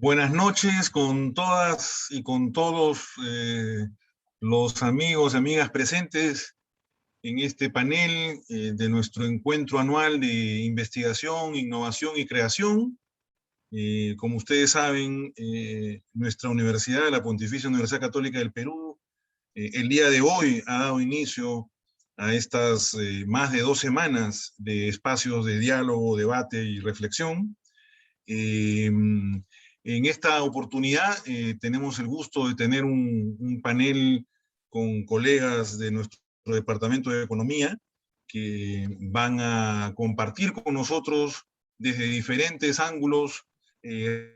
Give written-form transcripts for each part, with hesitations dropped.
Buenas noches con todas y con todos los amigos y amigas presentes en este panel de nuestro encuentro anual de investigación, innovación y creación. Como ustedes saben, nuestra universidad, la Pontificia Universidad Católica del Perú, el día de hoy ha dado inicio a estas más de 2 semanas de espacios de diálogo, debate y reflexión. En esta oportunidad tenemos el gusto de tener un panel con colegas de nuestro Departamento de Economía que van a compartir con nosotros desde diferentes ángulos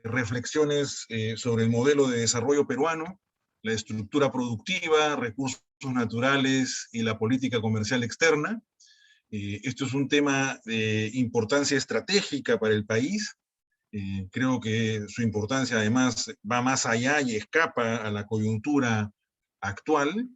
reflexiones sobre el modelo de desarrollo peruano, la estructura productiva, recursos naturales y la política comercial externa. Esto es un tema de importancia estratégica para el país. Creo que su importancia además va más allá y escapa a la coyuntura actual.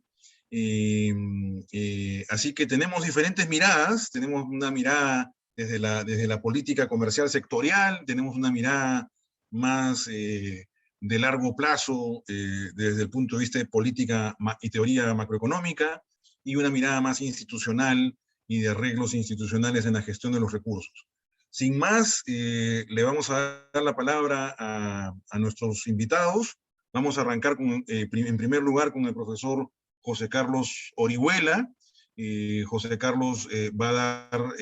Así que tenemos diferentes miradas, tenemos una mirada desde la política comercial sectorial, tenemos una mirada más de largo plazo desde el punto de vista de política y teoría macroeconómica, y una mirada más institucional y de arreglos institucionales en la gestión de los recursos. Sin más, le vamos a dar la palabra a nuestros invitados. Vamos a arrancar en primer lugar con el profesor José Carlos Orihuela. José Carlos va a dar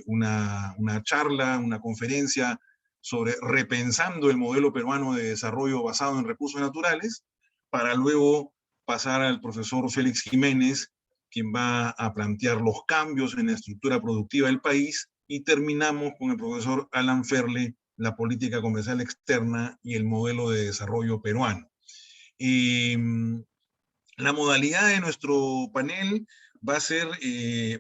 una charla, una conferencia sobre repensando el modelo peruano de desarrollo basado en recursos naturales, para luego pasar al profesor Félix Jiménez, quien va a plantear los cambios en la estructura productiva del país, y terminamos con el profesor Alan Ferle, la política comercial externa y el modelo de desarrollo peruano. La modalidad de nuestro panel va a ser,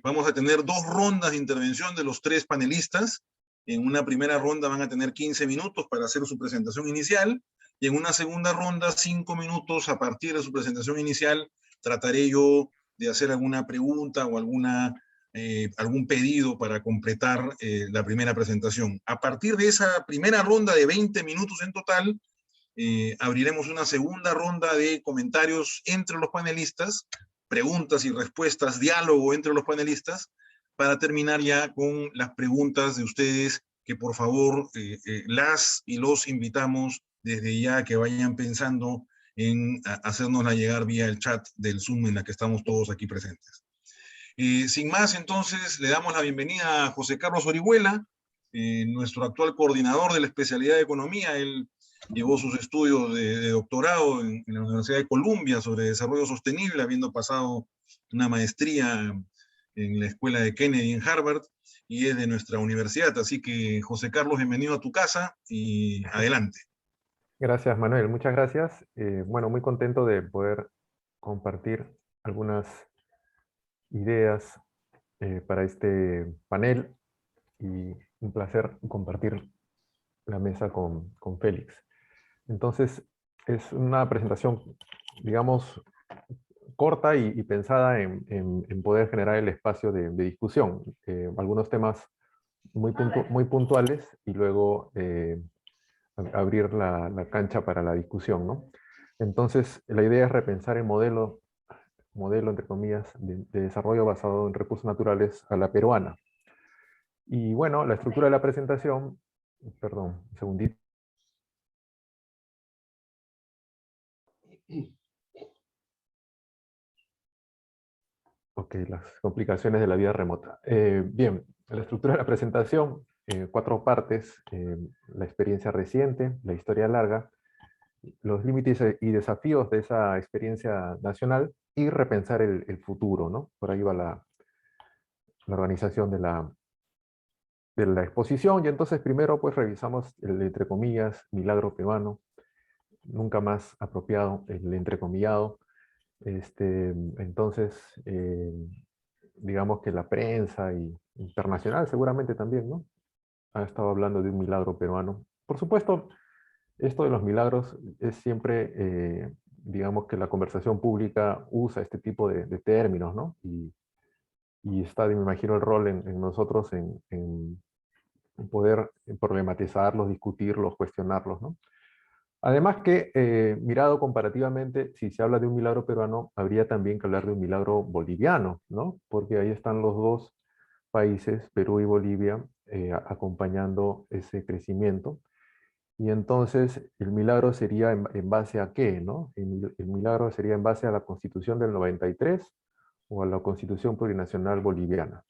vamos a tener 2 rondas de intervención de los 3 panelistas. En una primera ronda van a tener 15 minutos para hacer su presentación inicial, y en una segunda ronda 5 minutos a partir de su presentación inicial. Trataré yo de hacer alguna pregunta o algún pedido para completar la primera presentación. A partir de esa primera ronda de 20 minutos en total, abriremos una segunda ronda de comentarios entre los panelistas, preguntas y respuestas, diálogo entre los panelistas, para terminar ya con las preguntas de ustedes, que por favor las y los invitamos desde ya que vayan pensando en hacernosla llegar vía el chat del Zoom en la que estamos todos aquí presentes. Sin más, entonces, le damos la bienvenida a José Carlos Orihuela, nuestro actual coordinador de la especialidad de Economía. Él llevó sus estudios de doctorado en la Universidad de Columbia sobre desarrollo sostenible, habiendo pasado una maestría en la Escuela de Kennedy en Harvard, y es de nuestra universidad. Así que, José Carlos, bienvenido a tu casa y adelante. Gracias, Manuel. Muchas gracias. Bueno, muy contento de poder compartir algunas ideas para este panel, y un placer compartir la mesa con Félix. Entonces, es una presentación, digamos, corta y pensada en poder generar el espacio de discusión. Algunos temas muy puntuales, y luego abrir la cancha para la discusión, ¿no? Entonces, la idea es repensar el modelo entre comillas, de desarrollo basado en recursos naturales a la peruana. Y bueno, la estructura de la presentación, perdón, un segundito. Ok, las complicaciones de la vida remota. Bien, la estructura de la presentación, 4 partes: la experiencia reciente, la historia larga, los límites y desafíos de esa experiencia nacional, y repensar el futuro, ¿no? Por ahí va la organización de la exposición. Y entonces primero pues revisamos el, entre comillas, milagro peruano, nunca más apropiado el entrecomillado. Entonces, digamos que la prensa internacional seguramente también, ¿no?, ha estado hablando de un milagro peruano. Por supuesto, esto de los milagros es siempre, digamos que la conversación pública usa este tipo de términos, ¿no? Y está, me imagino, el rol en nosotros en poder problematizarlos, discutirlos, cuestionarlos, ¿no? Además que, mirado comparativamente, si se habla de un milagro peruano, habría también que hablar de un milagro boliviano, ¿no? Porque ahí están los dos países, Perú y Bolivia, acompañando ese crecimiento. Y entonces el milagro sería en base a qué, ¿no? El milagro sería en base a la Constitución del 93 o a la Constitución Plurinacional Boliviana.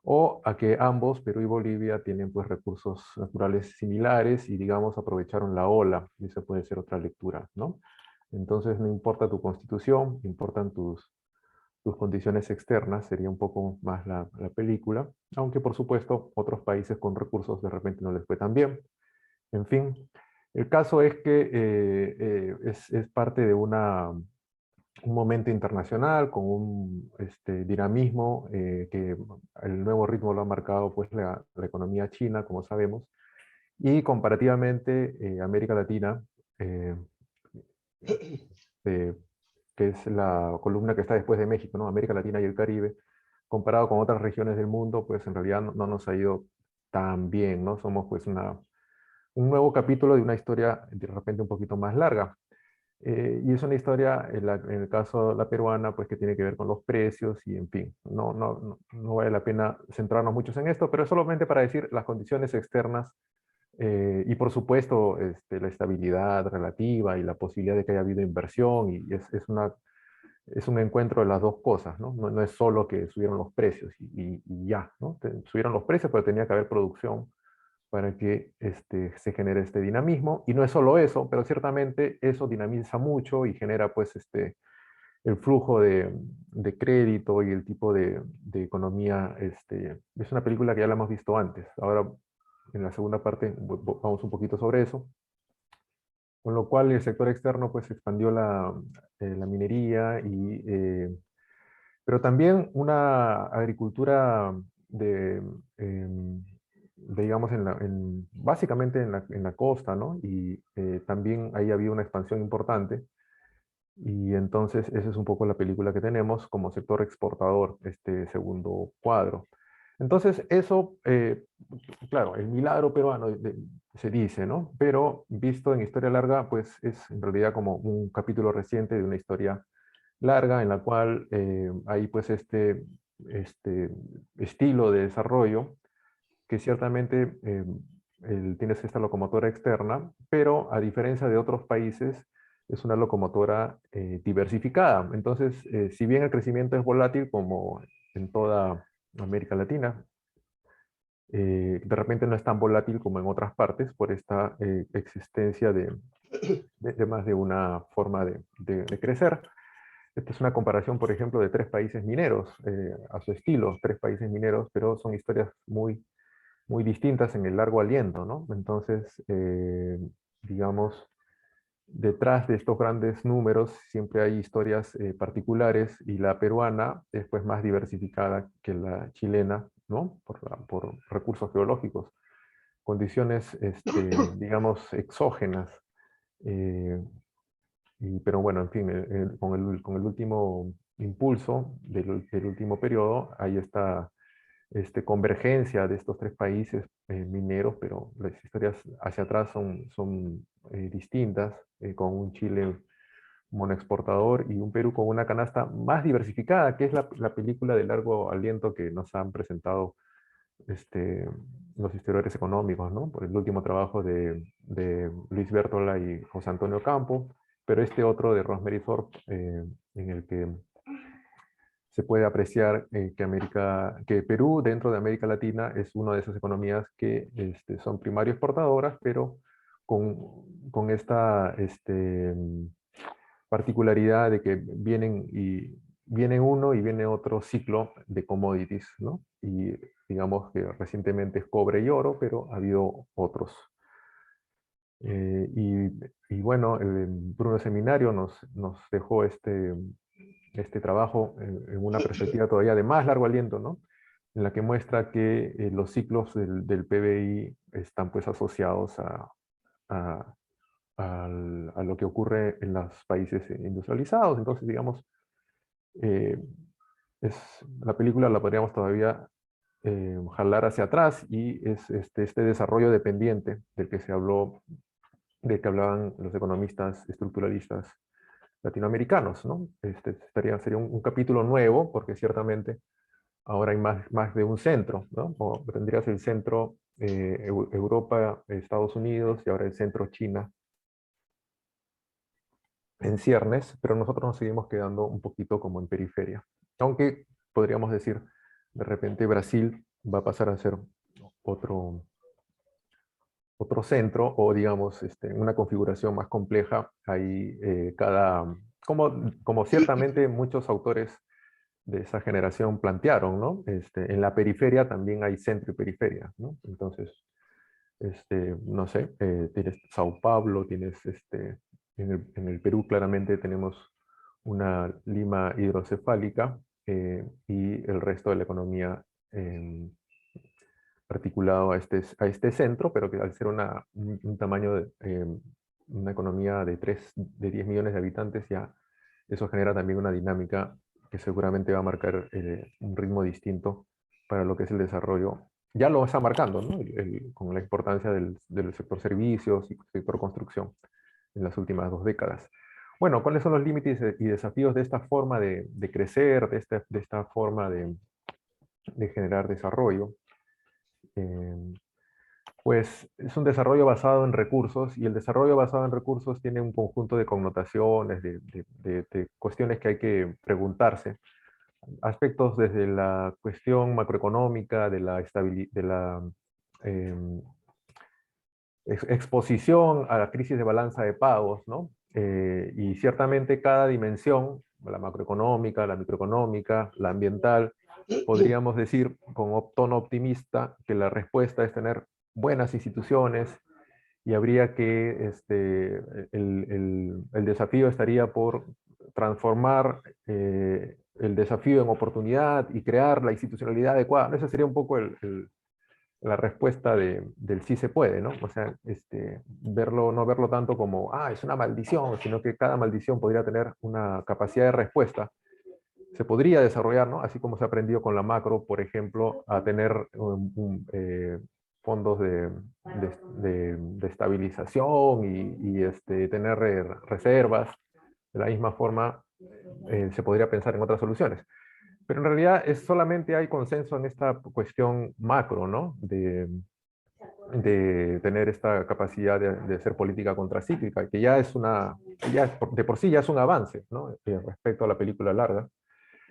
O a que ambos, Perú y Bolivia, tienen pues recursos naturales similares y digamos aprovecharon la ola. Y esa puede ser otra lectura, ¿no? Entonces no importa tu constitución, importan tus condiciones externas, sería un poco más la película, aunque por supuesto otros países con recursos de repente no les fue tan bien. En fin, el caso es que es parte de un momento internacional con un dinamismo que el nuevo ritmo lo ha marcado pues la economía china, como sabemos, y comparativamente América Latina, eh, eh, que es la columna que está después de México, ¿no? América Latina y el Caribe, comparado con otras regiones del mundo, pues en realidad no nos ha ido tan bien, ¿no? Somos pues un nuevo capítulo de una historia de repente un poquito más larga. Y es una historia, en el caso de la peruana, pues que tiene que ver con los precios y en fin, no vale la pena centrarnos mucho en esto, pero es solamente para decir las condiciones externas y por supuesto la estabilidad relativa y la posibilidad de que haya habido inversión y es un encuentro de las dos cosas, ¿no? No es solo que subieron los precios y ya, ¿no? Subieron los precios, pero tenía que haber producción para que se genere este dinamismo. Y no es solo eso, pero ciertamente eso dinamiza mucho y genera pues el flujo de crédito y el tipo de economía. Es una película que ya la hemos visto antes. Ahora en la segunda parte vamos un poquito sobre eso. Con lo cual el sector externo pues expandió la minería pero también una agricultura de, digamos, básicamente en la costa, ¿no? Y también ahí había una expansión importante. Y entonces esa es un poco la película que tenemos como sector exportador, este segundo cuadro. Entonces eso, claro, el milagro peruano se dice, ¿no? Pero visto en historia larga, pues es en realidad como un capítulo reciente de una historia larga en la cual hay pues este estilo de desarrollo que ciertamente tienes esta locomotora externa, pero a diferencia de otros países es una locomotora diversificada. Entonces, si bien el crecimiento es volátil como en toda América Latina, de repente no es tan volátil como en otras partes por esta existencia de más de una forma de crecer. Esta es una comparación, por ejemplo, de tres países mineros, a su estilo, tres países mineros, pero son historias muy distintas en el largo aliento, ¿no? Entonces, digamos, detrás de estos grandes números siempre hay historias particulares y la peruana es pues más diversificada que la chilena, ¿no? Por recursos geológicos, condiciones, digamos, exógenas. eh, pero bueno, en fin, con el último impulso del último periodo, hay esta convergencia de estos tres países mineros, pero las historias hacia atrás son distintas, con un Chile monoexportador y un Perú con una canasta más diversificada, que es la película de largo aliento que nos han presentado este, los historiadores económicos, ¿no? Por el último trabajo de Luis Bertola y José Antonio Campo, pero este otro de Rosemary Thorpe, en el que se puede apreciar que Perú, dentro de América Latina, es una de esas economías que son primario exportadoras, pero con esta particularidad de que viene uno y viene otro ciclo de commodities, ¿no? Y digamos que recientemente es cobre y oro, pero ha habido otros. Y bueno, Bruno Seminario nos dejó este trabajo en una perspectiva todavía de más largo aliento, ¿no? En la que muestra que los ciclos del PBI están pues asociados a, a lo que ocurre en los países industrializados. Entonces, digamos, eh, la película la podríamos todavía jalar hacia atrás y es este desarrollo dependiente del que se habló de que hablaban los economistas estructuralistas latinoamericanos, ¿no? Sería un capítulo nuevo, porque ciertamente ahora hay más de un centro, ¿no? O tendrías el centro Europa, Estados Unidos, y ahora el centro China en ciernes, pero nosotros nos seguimos quedando un poquito como en periferia. Aunque podríamos decir, de repente Brasil va a pasar a ser otro, otro centro, o digamos, una configuración más compleja. Ahí como ciertamente muchos autores de esa generación plantearon, ¿no? En la periferia también hay centro y periferia, ¿no? Entonces, no sé, tienes Sao Paulo, tienes en el Perú claramente tenemos una Lima hidrocefálica, y el resto de la economía articulado a este centro, pero que al ser un tamaño una economía de 10 millones de habitantes, ya eso genera también una dinámica que seguramente va a marcar un ritmo distinto para lo que es el desarrollo. Ya lo está marcando, ¿no? Con la importancia del sector servicios y sector construcción en las últimas 2 décadas. Bueno, ¿cuáles son los límites y desafíos de esta forma de crecer, de esta forma de generar desarrollo? Pues es un desarrollo basado en recursos, y el desarrollo basado en recursos tiene un conjunto de connotaciones, de cuestiones que hay que preguntarse. Aspectos desde la cuestión macroeconómica, de la em, exposición a la crisis de balanza de pagos, ¿no? Y ciertamente cada dimensión, la macroeconómica, la microeconómica, la ambiental, podríamos decir con tono optimista que la respuesta es tener buenas instituciones, y habría que, el desafío estaría por transformar el desafío en oportunidad y crear la institucionalidad adecuada. Esa sería un poco la respuesta del sí se puede, ¿no? O sea, no verlo tanto como, es una maldición, sino que cada maldición podría tener una capacidad de respuesta. Se podría desarrollar, ¿no? Así como se ha aprendido con la macro, por ejemplo, a tener fondos de estabilización y tener reservas. De la misma forma, se podría pensar en otras soluciones. Pero en realidad solamente hay consenso en esta cuestión macro, ¿no? De tener esta capacidad de hacer política contracíclica, que ya de por sí ya es un avance, ¿no? Respecto a la película larga.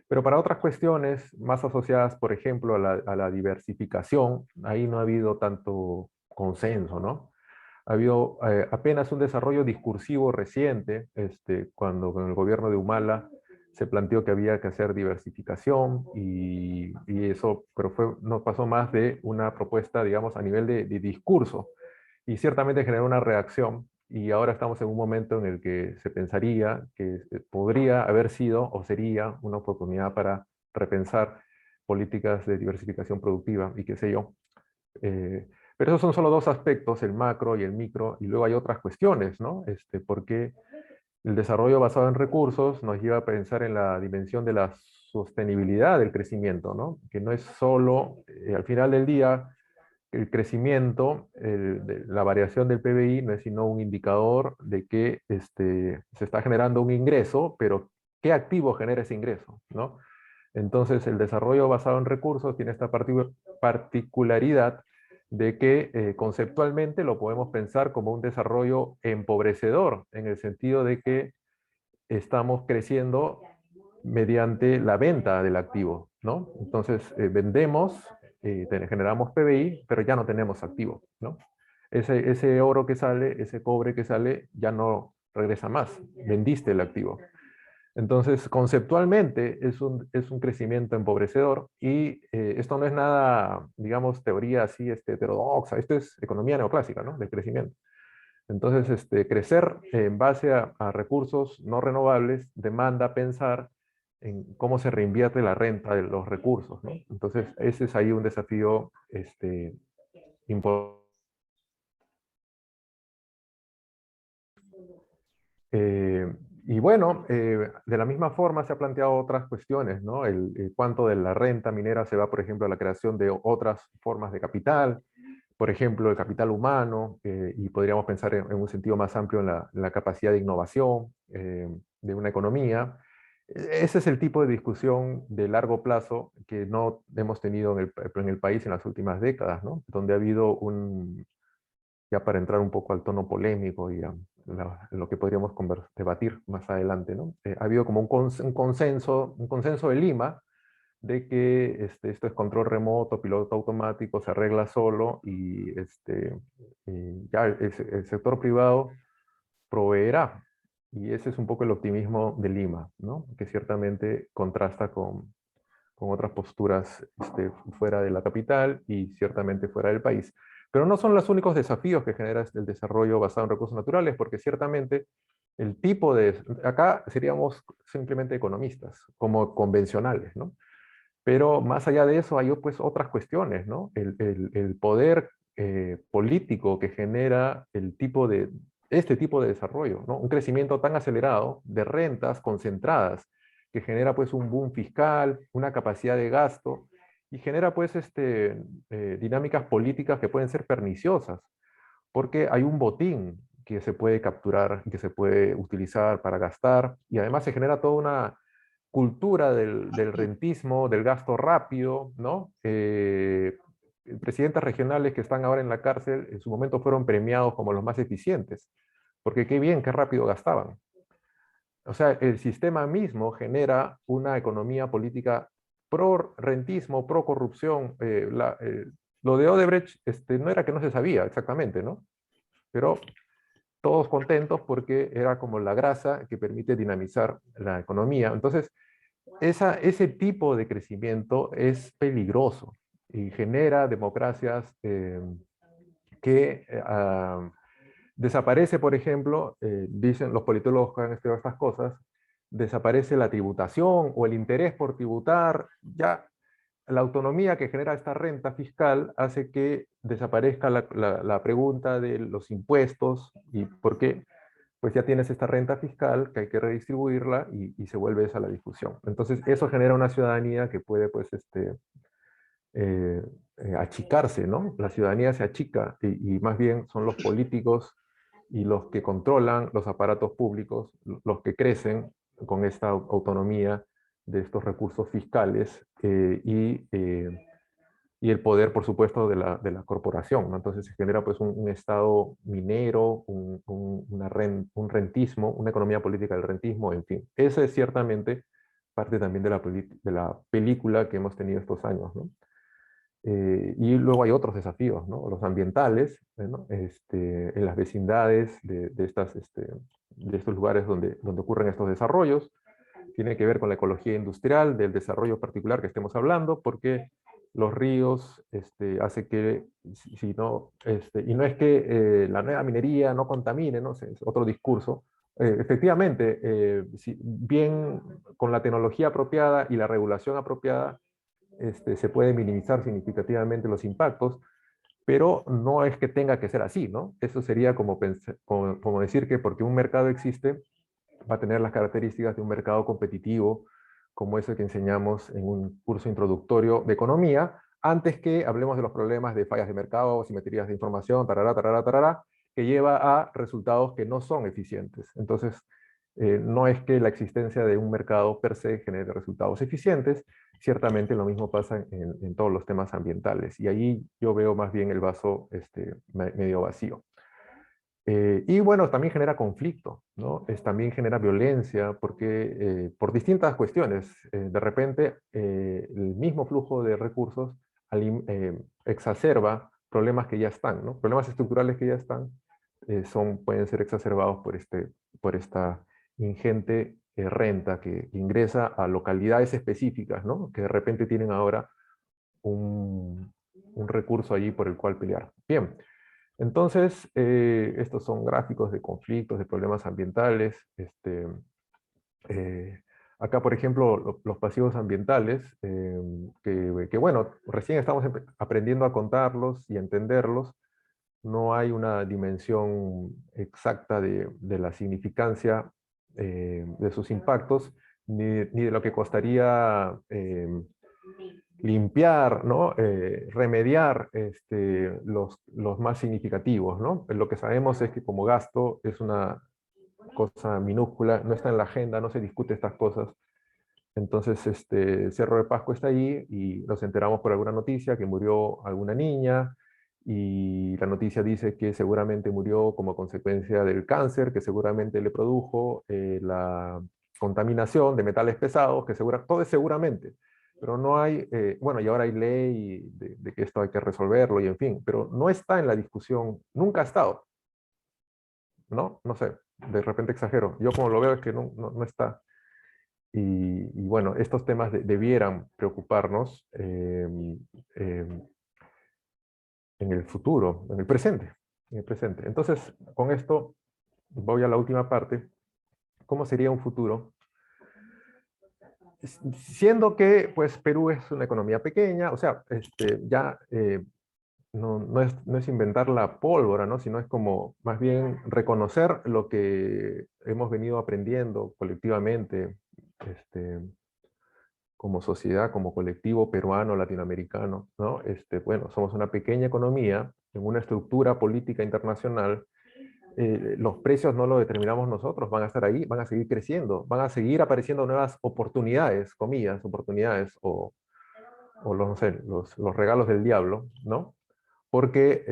Pero para otras cuestiones más asociadas, por ejemplo, a la diversificación, ahí no ha habido tanto consenso, ¿no? Ha habido apenas un desarrollo discursivo reciente, cuando con el gobierno de Humala se planteó que había que hacer diversificación, y eso, pero no pasó más de una propuesta, digamos, a nivel de discurso, y ciertamente generó una reacción, y ahora estamos en un momento en el que se pensaría que podría haber sido o sería una oportunidad para repensar políticas de diversificación productiva y qué sé yo. Pero esos son solo 2 aspectos, el macro y el micro, y luego hay otras cuestiones, ¿no? Porque el desarrollo basado en recursos nos lleva a pensar en la dimensión de la sostenibilidad del crecimiento, ¿no? Que no es solo, al final del día, el crecimiento, la variación del PBI no es sino un indicador de que se está generando un ingreso, pero ¿qué activo genera ese ingreso, ¿no? Entonces, el desarrollo basado en recursos tiene esta particularidad de que conceptualmente lo podemos pensar como un desarrollo empobrecedor, en el sentido de que estamos creciendo mediante la venta del activo, ¿no? Entonces, vendemos, generamos PBI, pero ya no tenemos activo, ¿no? Ese oro que sale, ese cobre que sale, ya no regresa más, vendiste el activo. Entonces, conceptualmente es un crecimiento empobrecedor, y esto no es nada, digamos, teoría así heterodoxa, esto es economía neoclásica, ¿no? De crecimiento. Entonces, crecer en base a recursos no renovables demanda pensar en cómo se reinvierte la renta de los recursos, ¿no? Entonces, ese es ahí un desafío importante. Y bueno, de la misma forma se ha planteado otras cuestiones, ¿no? Cuánto de la renta minera se va, por ejemplo, a la creación de otras formas de capital, por ejemplo, el capital humano, y podríamos pensar en un sentido más amplio en la capacidad de innovación de una economía. Ese es el tipo de discusión de largo plazo que no hemos tenido en el país en las últimas décadas, ¿no? Donde ha habido ya para entrar un poco al tono polémico y a lo que podríamos debatir más adelante, ¿no? Ha habido como un consenso de Lima de que esto es control remoto, piloto automático, se arregla solo y ya el sector privado proveerá. Y ese es un poco el optimismo de Lima, ¿no? Que ciertamente contrasta con otras posturas fuera de la capital y ciertamente fuera del país. Pero no son los únicos desafíos que genera el desarrollo basado en recursos naturales, porque ciertamente el tipo de... Acá seríamos simplemente economistas, como convencionales, ¿no? Pero más allá de eso hay pues otras cuestiones, ¿no? El poder político que genera este tipo de desarrollo, ¿no? Un crecimiento tan acelerado de rentas concentradas que genera pues un boom fiscal, una capacidad de gasto y genera pues dinámicas políticas que pueden ser perniciosas porque hay un botín que se puede capturar, que se puede utilizar para gastar y además se genera toda una cultura del rentismo, del gasto rápido, ¿no? Presidentes regionales que están ahora en la cárcel en su momento fueron premiados como los más eficientes, porque qué bien, qué rápido gastaban. O sea, el sistema mismo genera una economía política pro rentismo, pro corrupción. Lo de Odebrecht no era que no se sabía exactamente, ¿no? Pero todos contentos porque era como la grasa que permite dinamizar la economía. Entonces, ese tipo de crecimiento es peligroso y genera democracias que desaparece, por ejemplo, dicen los politólogos que han estudiado estas cosas, desaparece la tributación o el interés por tributar, ya la autonomía que genera esta renta fiscal hace que desaparezca la pregunta de los impuestos y por qué, pues ya tienes esta renta fiscal que hay que redistribuirla y se vuelve esa la discusión. Entonces eso genera una ciudadanía que puede pues eh, achicarse, ¿no? La ciudadanía se achica y más bien son los políticos y los que controlan los aparatos públicos los que crecen con esta autonomía de estos recursos fiscales y el poder, por supuesto, de la corporación, ¿no? Entonces se genera pues un estado minero, un rentismo, una economía política del rentismo, en fin. Esa es ciertamente parte también de la película que hemos tenido estos años, ¿no? Y luego hay otros desafíos, ¿no? Los ambientales, ¿no? En las vecindades de estos lugares donde ocurren estos desarrollos. Tiene que ver con la ecología industrial, del desarrollo particular que estemos hablando, porque los ríos hace que, si no, y no es que la nueva minería no contamine, ¿no? Es otro discurso. Efectivamente, bien con la tecnología apropiada y la regulación apropiada, se puede minimizar significativamente los impactos, pero no es que tenga que ser así, ¿no? Eso sería como decir que porque un mercado existe, va a tener las características de un mercado competitivo, como ese que enseñamos en un curso introductorio de economía, antes que hablemos de los problemas de fallas de mercado, simetrías de información, tarará, tarará, tarará, que lleva a resultados que no son eficientes. Entonces, no es que la existencia de un mercado per se genere resultados eficientes, ciertamente lo mismo pasa en todos los temas ambientales, y ahí yo veo más bien el vaso medio vacío. Y bueno, también genera conflicto, ¿no? También genera violencia, porque por distintas cuestiones, de repente el mismo flujo de recursos exacerba problemas que ya están, ¿no? Problemas estructurales que ya están pueden ser exacerbados por esta ingente renta que ingresa a localidades específicas, ¿no? Que de repente tienen ahora un recurso allí por el cual pelear. Bien. Entonces, estos son gráficos de conflictos, de problemas ambientales. Eh, Acá, por ejemplo, los pasivos ambientales, bueno, recién estamos aprendiendo a contarlos y entenderlos. No hay una dimensión exacta de la significancia de sus impactos, ni de lo que costaría limpiar, ¿no? Remediar los más significativos, ¿no? Lo que sabemos es que como gasto es una cosa minúscula, no está en la agenda, no se discute estas cosas. Entonces, Cerro de Pasco está ahí y nos enteramos por alguna noticia que murió alguna niña y la noticia dice que seguramente murió como consecuencia del cáncer, que seguramente le produjo la contaminación de metales pesados, que todo es seguramente, pero no hay, bueno, y ahora hay ley de que esto hay que resolverlo y en fin, pero no está en la discusión, nunca ha estado, ¿no? No sé, de repente exagero. Yo como lo veo es que no está. Y bueno, estos temas debieran preocuparnos en el futuro, en el presente, en el presente. Entonces, con esto voy a la última parte. ¿Cómo sería un futuro? Siendo que pues, Perú es una economía pequeña, o sea, ya no es inventar la pólvora, ¿no? Sino es como más bien reconocer lo que hemos venido aprendiendo colectivamente, como sociedad, como colectivo peruano, latinoamericano, ¿no? Bueno, somos una pequeña economía en una estructura política internacional. Los precios no los determinamos nosotros, van a estar ahí, van a seguir creciendo, van a seguir apareciendo nuevas oportunidades, comillas, oportunidades, o los, no sé, los regalos del diablo, ¿no? Porque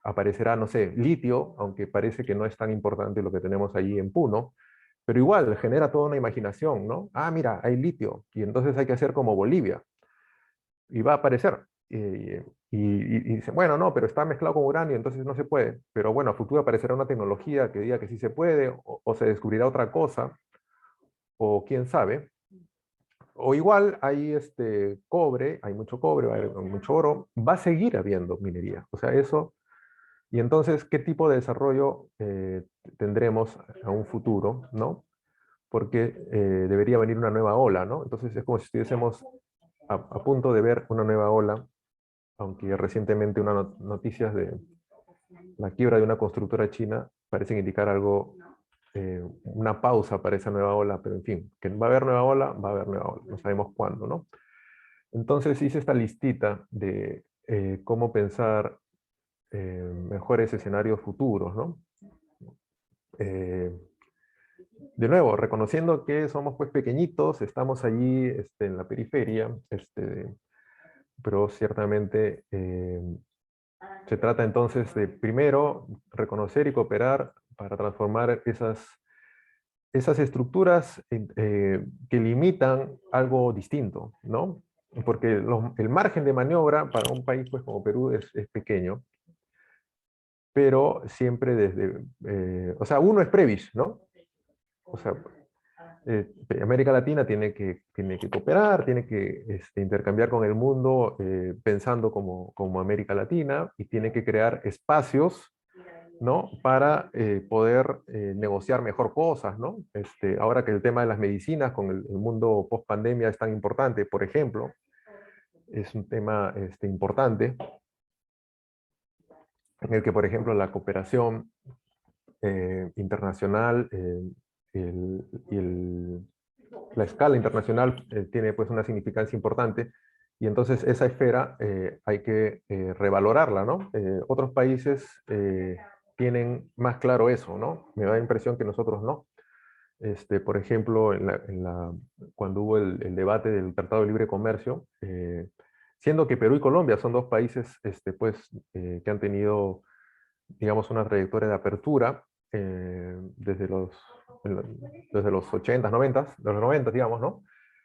aparecerá, no sé, litio, aunque parece que no es tan importante lo que tenemos allí en Puno, pero igual genera toda una imaginación, ¿no? Ah, mira, hay litio, y entonces hay que hacer como Bolivia, y va a aparecer. Y dice, bueno, no, pero está mezclado con uranio, entonces no se puede. Pero bueno, a futuro aparecerá una tecnología que diga que sí se puede, o se descubrirá otra cosa, o quién sabe. O igual hay cobre, hay mucho cobre, va a haber mucho oro, va a seguir habiendo minería. O sea, eso. Y entonces, ¿qué tipo de desarrollo tendremos a un futuro, ¿no? Porque debería venir una nueva ola, ¿no? Entonces es como si estuviésemos a punto de ver una nueva ola, aunque recientemente unas noticias de la quiebra de una constructora china parecen indicar algo, una pausa para esa nueva ola, pero en fin, que va a haber nueva ola, va a haber nueva ola, no sabemos cuándo, ¿no? Entonces hice esta listita de cómo pensar mejores escenarios futuros, ¿no? Eh, de nuevo, reconociendo que somos pues pequeñitos, estamos allí en la periferia, pero ciertamente se trata entonces de primero reconocer y cooperar para transformar esas estructuras que limitan algo distinto, ¿no? Porque el margen de maniobra para un país pues, como Perú es pequeño, pero siempre desde, o sea, uno es previs, ¿no? O sea, América Latina tiene que cooperar, tiene que intercambiar con el mundo pensando como América Latina y tiene que crear espacios, ¿no? Para poder negociar mejor cosas, ¿no? Ahora que el tema de las medicinas con el mundo post pandemia es tan importante, por ejemplo, es un tema importante en el que, por ejemplo, la cooperación internacional y la escala internacional tiene pues una significancia importante y entonces esa esfera hay que revalorarla, ¿no? Otros países tienen más claro eso, ¿no? Me da la impresión que nosotros no. Por ejemplo, cuando hubo el debate del Tratado de Libre Comercio, siendo que Perú y Colombia son dos países pues, que han tenido, digamos, una trayectoria de apertura desde los 80s, 90s, de los 90, digamos, ¿no?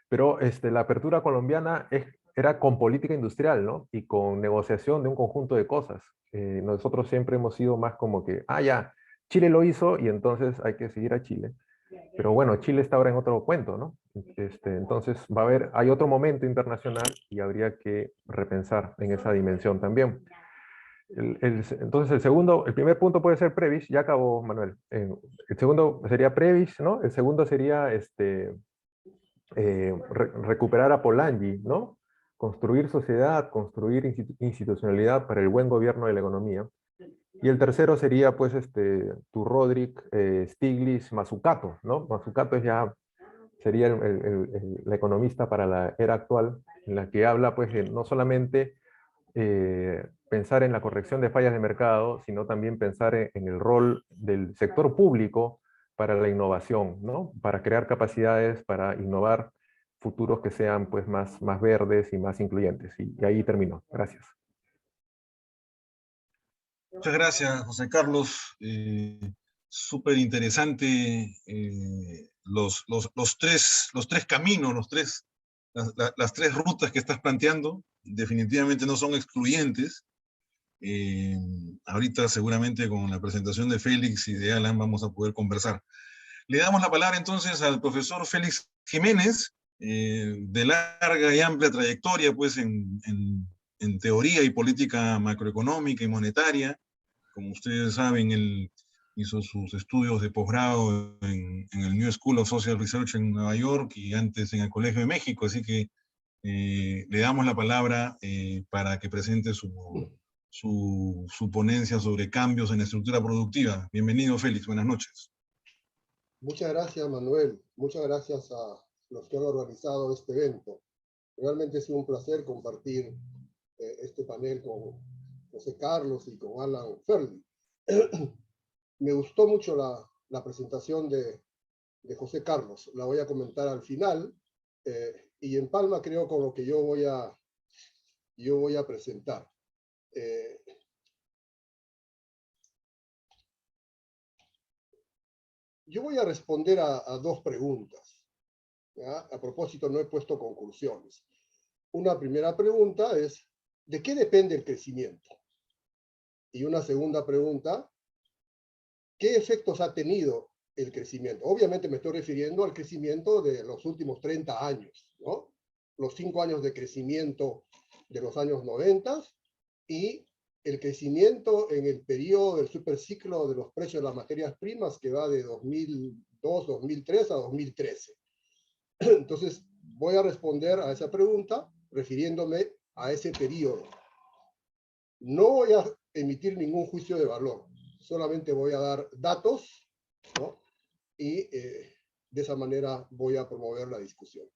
Pero la apertura colombiana era con política industrial, ¿no? Y con negociación de un conjunto de cosas. Nosotros siempre hemos sido más como que, ah, ya, Chile lo hizo y entonces hay que seguir a Chile. Pero bueno, Chile está ahora en otro cuento, ¿no? Entonces hay otro momento internacional y habría que repensar en esa dimensión también. Entonces el primer punto puede ser Previs, ya acabó Manuel. El segundo sería Previs, ¿no? El segundo sería recuperar a Polanyi, ¿no? Construir sociedad, construir institucionalidad para el buen gobierno de la economía. Y el tercero sería, pues, tu Rodrik, Stiglitz, Mazzucato, ¿no? Mazzucato es ya sería la economista para la era actual, en la que habla pues de no solamente pensar en la corrección de fallas de mercado, sino también pensar en el rol del sector público para la innovación, ¿no? Para crear capacidades, para innovar futuros que sean pues más verdes y más incluyentes. Y ahí termino. Gracias. Muchas gracias, José Carlos. Súper interesante los tres caminos, las tres rutas que estás planteando. Definitivamente no son excluyentes. Ahorita seguramente con la presentación de Félix y de Alan vamos a poder conversar. Le damos la palabra entonces al profesor Félix Jiménez, de larga y amplia trayectoria pues en teoría y política macroeconómica y monetaria. Como ustedes saben, él hizo sus estudios de posgrado en el New School of Social Research en Nueva York y antes en el Colegio de México, así que le damos la palabra para que presente su ponencia sobre cambios en la estructura productiva. Bienvenido, Félix, buenas noches. Muchas gracias, Manuel. Muchas gracias a los que han organizado este evento. Realmente es un placer compartir este panel con José Carlos y con Alan Ferli. Me gustó mucho la presentación de José Carlos. La voy a comentar al final y en palma creo con lo que yo voy a presentar. Yo voy a responder a dos preguntas. ¿Ya? A propósito, no he puesto conclusiones. Una primera pregunta es, ¿de qué depende el crecimiento? Y una segunda pregunta, ¿qué efectos ha tenido el crecimiento? Obviamente me estoy refiriendo al crecimiento de los últimos 30 años, ¿no? Los 5 años de crecimiento de los años 90 y el crecimiento en el periodo del superciclo de los precios de las materias primas que va de 2002, 2003 a 2013. Entonces, voy a responder a esa pregunta refiriéndome a ese periodo. No voy a emitir ningún juicio de valor, solamente voy a dar datos, ¿no? Y de esa manera voy a promover la discusión.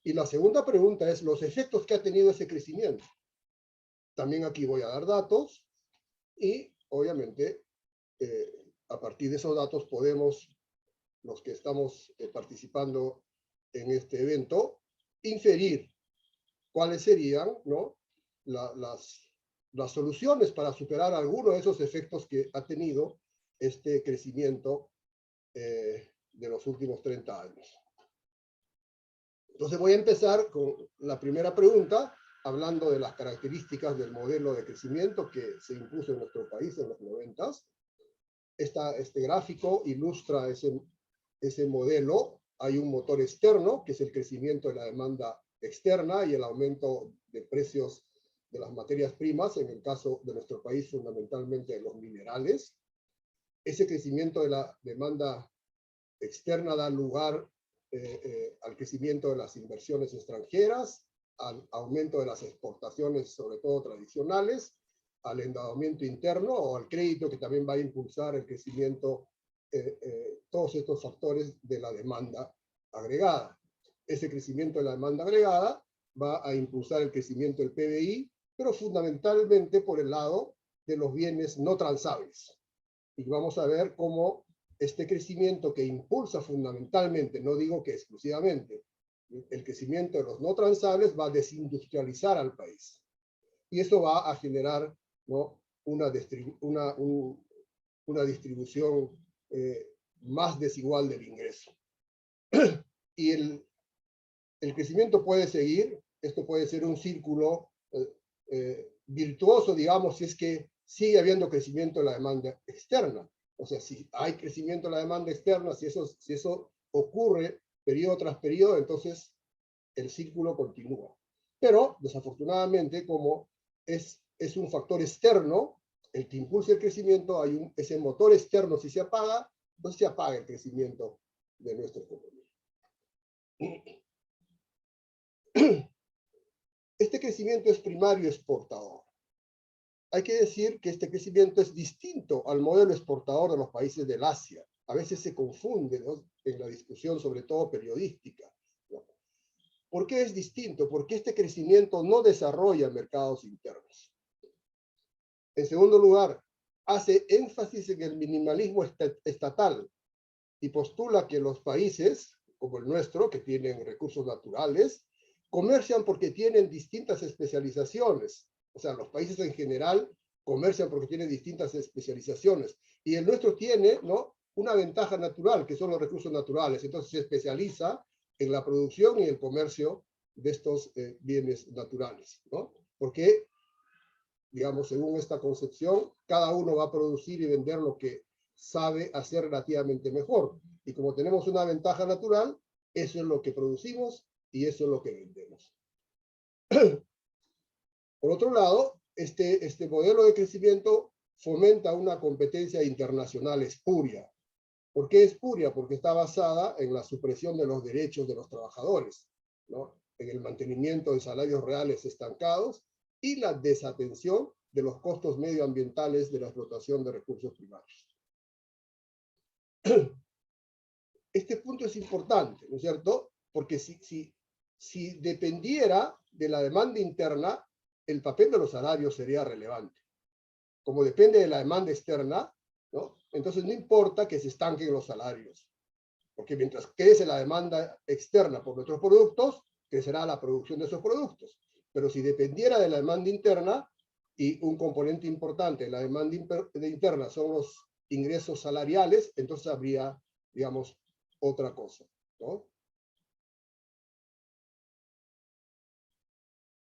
Y la segunda pregunta es los efectos que ha tenido ese crecimiento. También aquí voy a dar datos y obviamente a partir de esos datos podemos, los que estamos participando en este evento, inferir cuáles serían, ¿no? las soluciones para superar alguno de esos efectos que ha tenido este crecimiento de los últimos 30 años. Entonces voy a empezar con la primera pregunta, hablando de las características del modelo de crecimiento que se impuso en nuestro país en los 90s. Este gráfico ilustra ese modelo. Hay un motor externo, que es el crecimiento de la demanda externa y el aumento de precios de las materias primas, en el caso de nuestro país fundamentalmente de los minerales. Ese crecimiento de la demanda externa da lugar al crecimiento de las inversiones extranjeras, al aumento de las exportaciones, sobre todo tradicionales, al endeudamiento interno o al crédito, que también va a impulsar el crecimiento, todos estos factores de la demanda agregada. Ese crecimiento de la demanda agregada va a impulsar el crecimiento del PBI, pero fundamentalmente por el lado de los bienes no transables. Y vamos a ver cómo este crecimiento que impulsa fundamentalmente, no digo que exclusivamente, el crecimiento de los no transables va a desindustrializar al país. Y eso va a generar, ¿no? una distribución más desigual del ingreso. Y el crecimiento puede seguir, esto puede ser un círculo virtuoso, digamos, si es que sigue habiendo crecimiento de la demanda externa. O sea, si hay crecimiento de la demanda externa, si eso ocurre periodo tras periodo, entonces el círculo continúa. Pero, desafortunadamente, como es un factor externo el que impulsa el crecimiento, ese motor externo, si se apaga, entonces se apaga el crecimiento de nuestra economía. Este crecimiento es primario exportador. Hay que decir que este crecimiento es distinto al modelo exportador de los países del Asia. A veces se confunde, ¿no? En la discusión, sobre todo periodística. ¿Por qué es distinto? Porque este crecimiento no desarrolla mercados internos. En segundo lugar, hace énfasis en el minimalismo estatal y postula que los países, como el nuestro, que tienen recursos naturales, comercian porque tienen distintas especializaciones. O sea, los países en general comercian porque tienen distintas especializaciones. Y el nuestro tiene, ¿no?, una ventaja natural, que son los recursos naturales. Entonces se especializa en la producción y el comercio de estos bienes naturales, ¿no? Porque, digamos, según esta concepción, cada uno va a producir y vender lo que sabe hacer relativamente mejor. Y como tenemos una ventaja natural, eso es lo que producimos y eso es lo que vendemos. Por otro lado, este modelo de crecimiento fomenta una competencia internacional espuria. ¿Por qué espuria? Porque está basada en la supresión de los derechos de los trabajadores, ¿no?, en el mantenimiento de salarios reales estancados y la desatención de los costos medioambientales de la explotación de recursos primarios. Este punto es importante, ¿no es cierto? Porque si dependiera de la demanda interna, el papel de los salarios sería relevante. Como depende de la demanda externa, ¿no?, entonces no importa que se estanquen los salarios, porque mientras crece la demanda externa por nuestros productos, crecerá la producción de esos productos. Pero si dependiera de la demanda interna, y un componente importante de la demanda interna son los ingresos salariales, entonces habría, digamos, otra cosa, ¿no?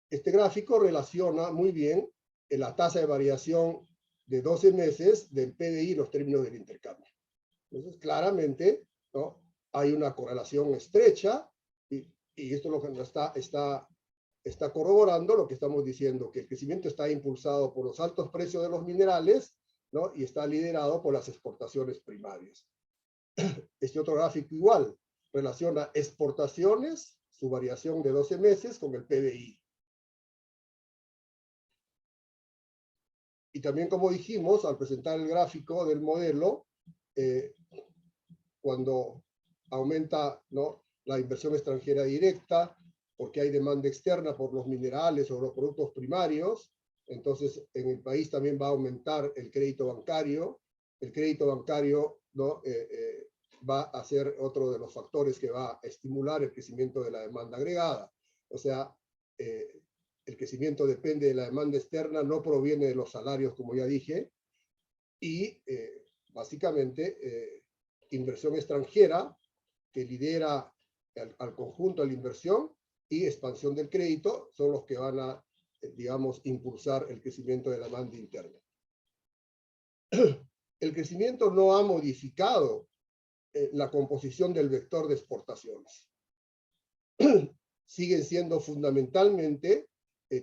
Este gráfico relaciona muy bien la tasa de variación de 12 meses del PBI y los términos del intercambio. Entonces, claramente, ¿no?, hay una correlación estrecha y esto es lo que nos está corroborando lo que estamos diciendo, que el crecimiento está impulsado por los altos precios de los minerales, ¿no?, y está liderado por las exportaciones primarias. Este otro gráfico igual relaciona exportaciones, su variación de 12 meses, con el PBI. Y también, como dijimos, al presentar el gráfico del modelo, cuando aumenta, ¿no?, la inversión extranjera directa, porque hay demanda externa por los minerales o los productos primarios, entonces en el país también va a aumentar el crédito bancario. El crédito bancario, ¿no?, va a ser otro de los factores que va a estimular el crecimiento de la demanda agregada. O sea, el crecimiento depende de la demanda externa, no proviene de los salarios, como ya dije, y básicamente inversión extranjera que lidera al conjunto de la inversión y expansión del crédito son los que van a, digamos, impulsar el crecimiento de la demanda interna. El crecimiento no ha modificado la composición del vector de exportaciones. Siguen siendo fundamentalmente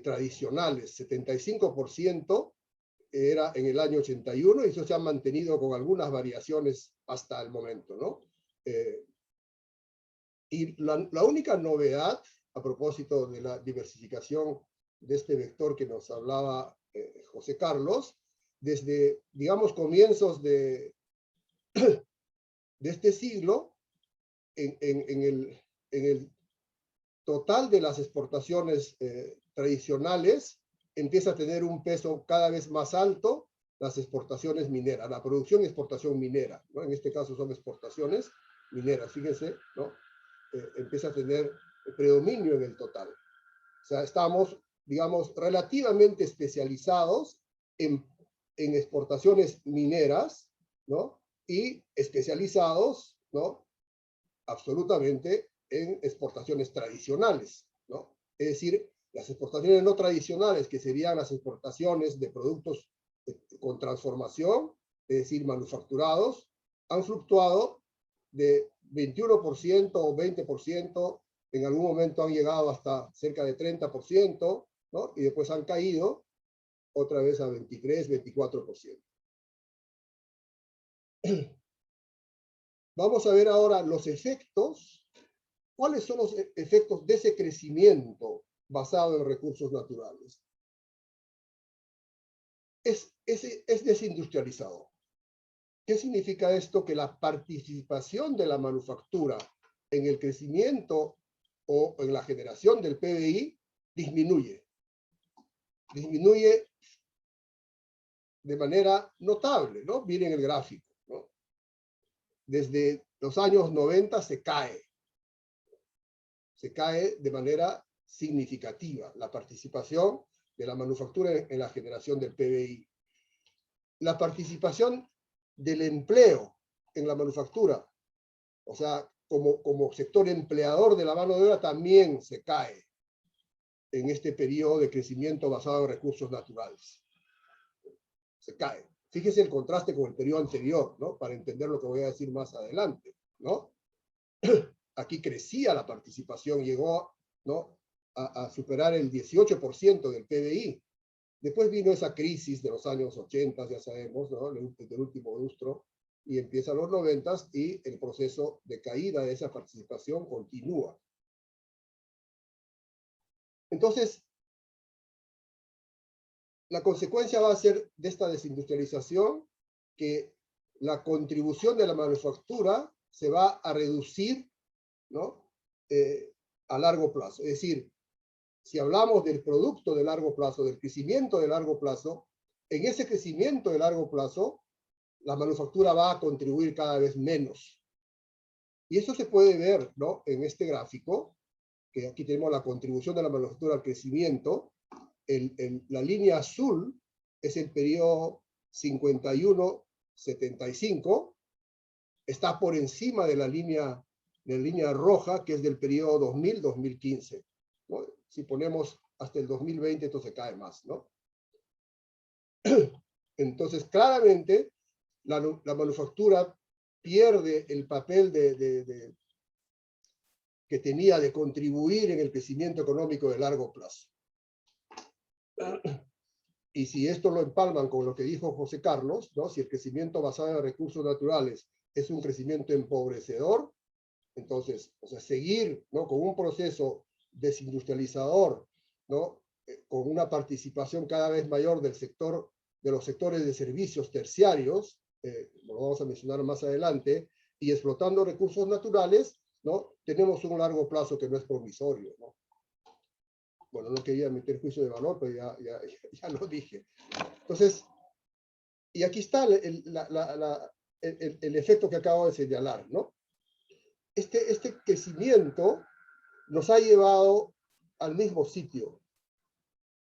tradicionales. 75% era en el año 81 y eso se ha mantenido con algunas variaciones hasta el momento, ¿no? Y la única novedad, a propósito de la diversificación de este vector que nos hablaba José Carlos, desde, digamos, comienzos de este siglo, en el total de las exportaciones tradicionales, empieza a tener un peso cada vez más alto las exportaciones mineras, la producción y exportación minera, ¿no? En este caso son exportaciones mineras, fíjense, ¿no? Empieza a tener predominio en el total. O sea, estamos, digamos, relativamente especializados en exportaciones mineras, ¿no?, y especializados, ¿no?, absolutamente en exportaciones tradicionales, ¿no? Es decir, las exportaciones no tradicionales, que serían las exportaciones de productos con transformación, es decir, manufacturados, han fluctuado de 21% o 20%, en algún momento han llegado hasta cerca de 30%, ¿no?, y después han caído otra vez a 23, 24%. Vamos a ver ahora los efectos. ¿Cuáles son los efectos de ese crecimiento basado en recursos naturales? Es desindustrializado. ¿Qué significa esto? Que la participación de la manufactura en el crecimiento o en la generación del PBI disminuye. Disminuye de manera notable, ¿no? Miren el gráfico, ¿no? Desde los años 90 se cae de manera significativa la participación de la manufactura en la generación del PBI. La participación del empleo en la manufactura, o sea, como sector empleador de la mano de obra, también se cae en este periodo de crecimiento basado en recursos naturales. Se cae. Fíjese el contraste con el periodo anterior, ¿no? Para entender lo que voy a decir más adelante, ¿no? Aquí crecía la participación, llegó, ¿no?, a superar el 18% del PBI. Después vino esa crisis de los años 80, ya sabemos, ¿no?, del último lustro, y empieza los 90 y el proceso de caída de esa participación continúa. Entonces, la consecuencia va a ser de esta desindustrialización que la contribución de la manufactura se va a reducir, ¿no?, a largo plazo. Es decir, si hablamos del producto de largo plazo, del crecimiento de largo plazo, en ese crecimiento de largo plazo, la manufactura va a contribuir cada vez menos. Y eso se puede ver, ¿no?, en este gráfico, que aquí tenemos la contribución de la manufactura al crecimiento. La línea azul es el periodo 51-75, está por encima de la línea roja, que es del periodo 2000-2015, ¿no? Si ponemos hasta el 2020, esto se cae más, ¿no? Entonces, claramente, la manufactura pierde el papel que tenía de contribuir en el crecimiento económico de largo plazo. Y si esto lo empalman con lo que dijo José Carlos, ¿no?, si el crecimiento basado en recursos naturales es un crecimiento empobrecedor, entonces, o sea, seguir, ¿no?, con un proceso desindustrializador, ¿no?, con una participación cada vez mayor del sector, de los sectores de servicios terciarios, lo vamos a mencionar más adelante, y explotando recursos naturales, ¿no?, tenemos un largo plazo que no es promisorio, ¿no? Bueno, no quería meter juicio de valor, pero ya lo dije. Entonces, y aquí está el efecto que acabo de señalar, ¿no? Este crecimiento nos ha llevado al mismo sitio.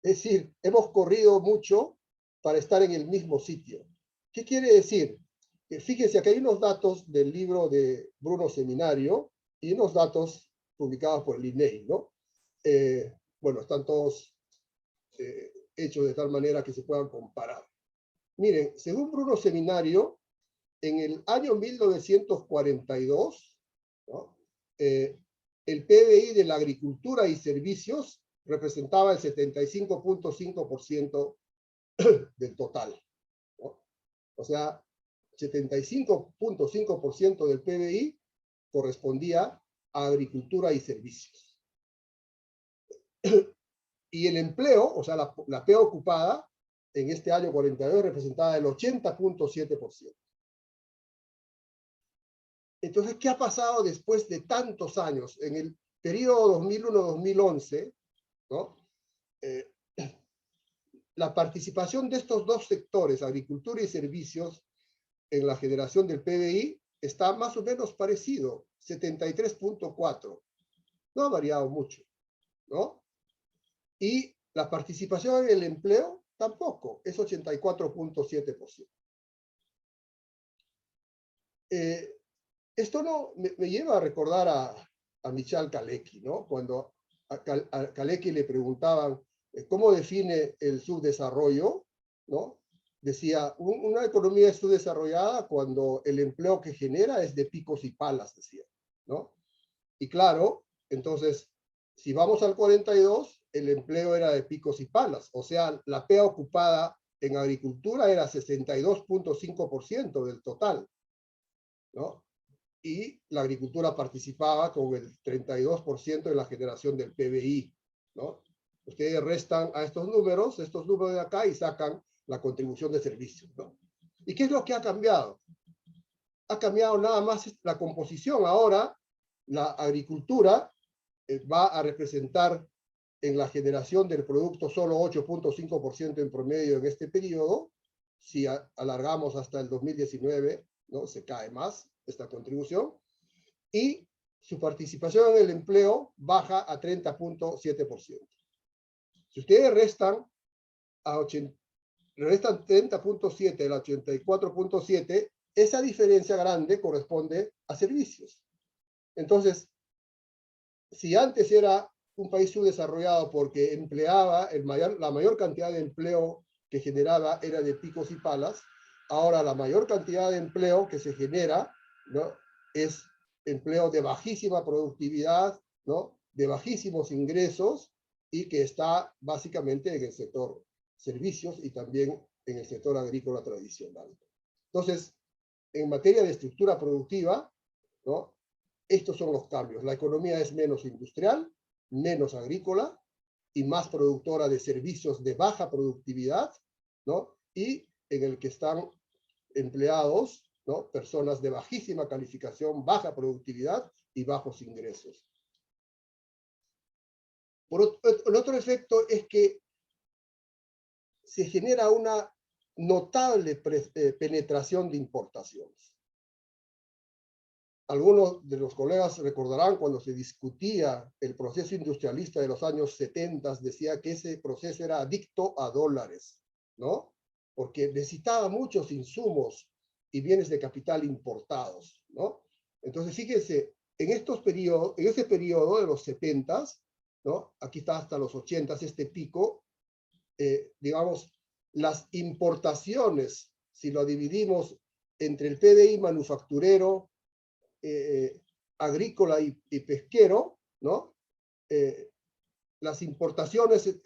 Es decir, hemos corrido mucho para estar en el mismo sitio. ¿Qué quiere decir? Fíjense, aquí hay unos datos del libro de Bruno Seminario y unos datos publicados por el INEI, ¿no? Bueno, están todos hechos de tal manera que se puedan comparar. Miren, según Bruno Seminario, en el año 1942, ¿no?, el PBI de la agricultura y servicios representaba el 75.5% del total, ¿no? O sea, 75.5% del PBI correspondía a agricultura y servicios. Y el empleo, o sea, la pega ocupada, en este año 42 representaba el 80.7%. Entonces, ¿qué ha pasado después de tantos años? En el periodo 2001-2011, ¿no?, la participación de estos dos sectores, agricultura y servicios, en la generación del PBI está más o menos parecido, 73.4. No ha variado mucho, ¿no? Y la participación en el empleo tampoco, es 84.7%. Esto no me lleva a recordar a Michal Kalecki, ¿no? Cuando a Kalecki le preguntaban cómo define el subdesarrollo, ¿no? Decía, una economía es subdesarrollada cuando el empleo que genera es de picos y palas, decía, ¿no? Y claro, entonces, si vamos al 42, el empleo era de picos y palas, o sea, la pega ocupada en agricultura era 62.5% del total, ¿no? Y la agricultura participaba con el 32% de la generación del PBI, ¿no? Ustedes restan a estos números de acá, y sacan la contribución de servicios, ¿no? ¿Y qué es lo que ha cambiado? Ha cambiado nada más la composición. Ahora, la agricultura va a representar en la generación del producto solo 8.5% en promedio en este periodo. Si alargamos hasta el 2019, ¿no? Se cae más esta contribución. Y su participación en el empleo baja a 30.7%. Si ustedes restan 30.7 al 84.7, esa diferencia grande corresponde a servicios. Entonces, si antes era un país subdesarrollado porque empleaba la mayor cantidad de empleo que generaba era de picos y palas, ahora la mayor cantidad de empleo que se genera, ¿no? Es empleo de bajísima productividad, ¿no? De bajísimos ingresos y que está básicamente en el sector servicios y también en el sector agrícola tradicional. Entonces, en materia de estructura productiva, ¿no? Estos son los cambios. La economía es menos industrial, menos agrícola y más productora de servicios de baja productividad, ¿no? Y en el que están empleados, ¿no? Personas de bajísima calificación, baja productividad y bajos ingresos. El otro efecto es que se genera una notable penetración de importaciones. Algunos de los colegas recordarán cuando se discutía el proceso industrialista de los años 70, decía que ese proceso era adicto a dólares, ¿no? Porque necesitaba muchos insumos y bienes de capital importados, ¿no? Entonces, fíjense, en ese periodo de los 70, ¿no? Aquí está hasta los 80, este pico, digamos, las importaciones, si lo dividimos entre el PBI manufacturero, agrícola y pesquero, ¿no? Las importaciones,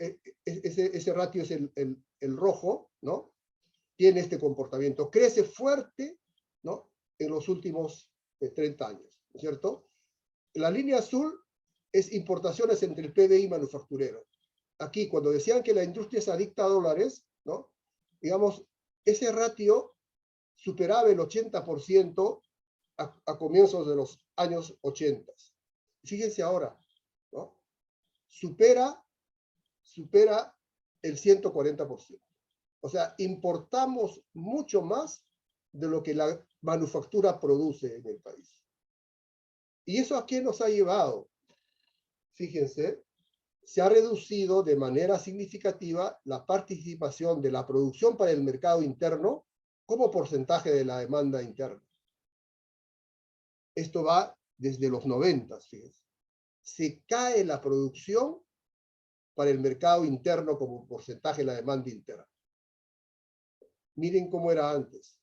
ese ratio es el rojo, ¿no? Tiene este comportamiento. Crece fuerte, ¿no? En los últimos 30 años, ¿no es cierto? La línea azul es importaciones entre el PBI manufacturero. Aquí, cuando decían que la industria es adicta a dólares, ¿no? Digamos, ese ratio superaba el 80% a comienzos de los años 80. Fíjense ahora, ¿no? Supera el 140%. O sea, importamos mucho más de lo que la manufactura produce en el país. ¿Y eso a qué nos ha llevado? Fíjense, se ha reducido de manera significativa la participación de la producción para el mercado interno como porcentaje de la demanda interna. Esto va desde los 90, fíjense. Se cae la producción para el mercado interno como porcentaje de la demanda interna. Miren cómo era antes.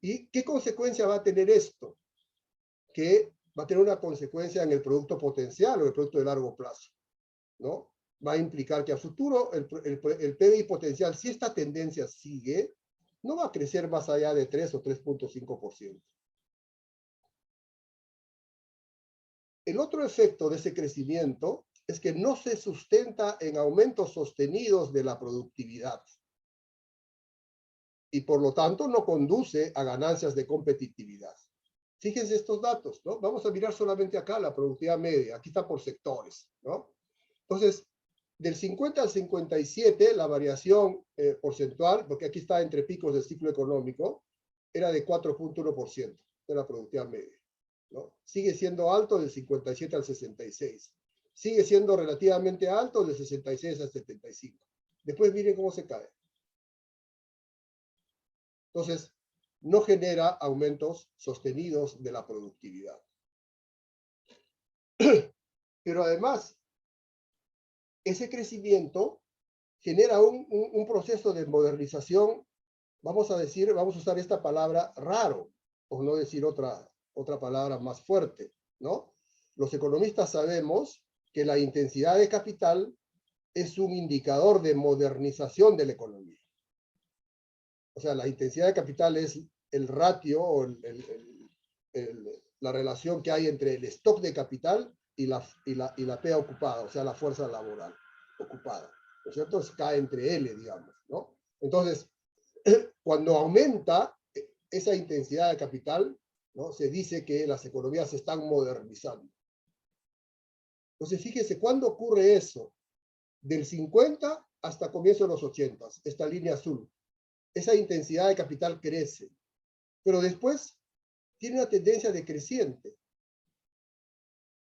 ¿Y qué consecuencia va a tener esto? Que va a tener una consecuencia en el producto potencial o el producto de largo plazo, ¿no? Va a implicar que a futuro el PBI potencial, si esta tendencia sigue, no va a crecer más allá de 3 o 3.5%. El otro efecto de ese crecimiento es que no se sustenta en aumentos sostenidos de la productividad y por lo tanto no conduce a ganancias de competitividad. Fíjense estos datos, ¿no? Vamos a mirar solamente acá la productividad media, aquí está por sectores, ¿no? Entonces, del 50 al 57, la variación porcentual, porque aquí está entre picos del ciclo económico, era de 4.1% de la productividad media, ¿no? Sigue siendo alto del 57 al 66. Sigue siendo relativamente alto del 66 al 75. Después miren cómo se cae. Entonces, no genera aumentos sostenidos de la productividad. Pero además, ese crecimiento genera un proceso de modernización, vamos a usar esta palabra raro, por no decir otra palabra más fuerte, ¿no? Los economistas sabemos que la intensidad de capital es un indicador de modernización de la economía. O sea, la intensidad de capital es el ratio o la relación que hay entre el stock de capital y la P ocupada, o sea, la fuerza laboral ocupada, ¿no es cierto? Entonces cae entre L, digamos, ¿no? Entonces, cuando aumenta esa intensidad de capital, ¿no? Se dice que las economías se están modernizando. Entonces, fíjese, ¿cuándo ocurre eso? Del 50 hasta comienzo de los 80, esta línea azul. Esa intensidad de capital crece, pero después tiene una tendencia decreciente.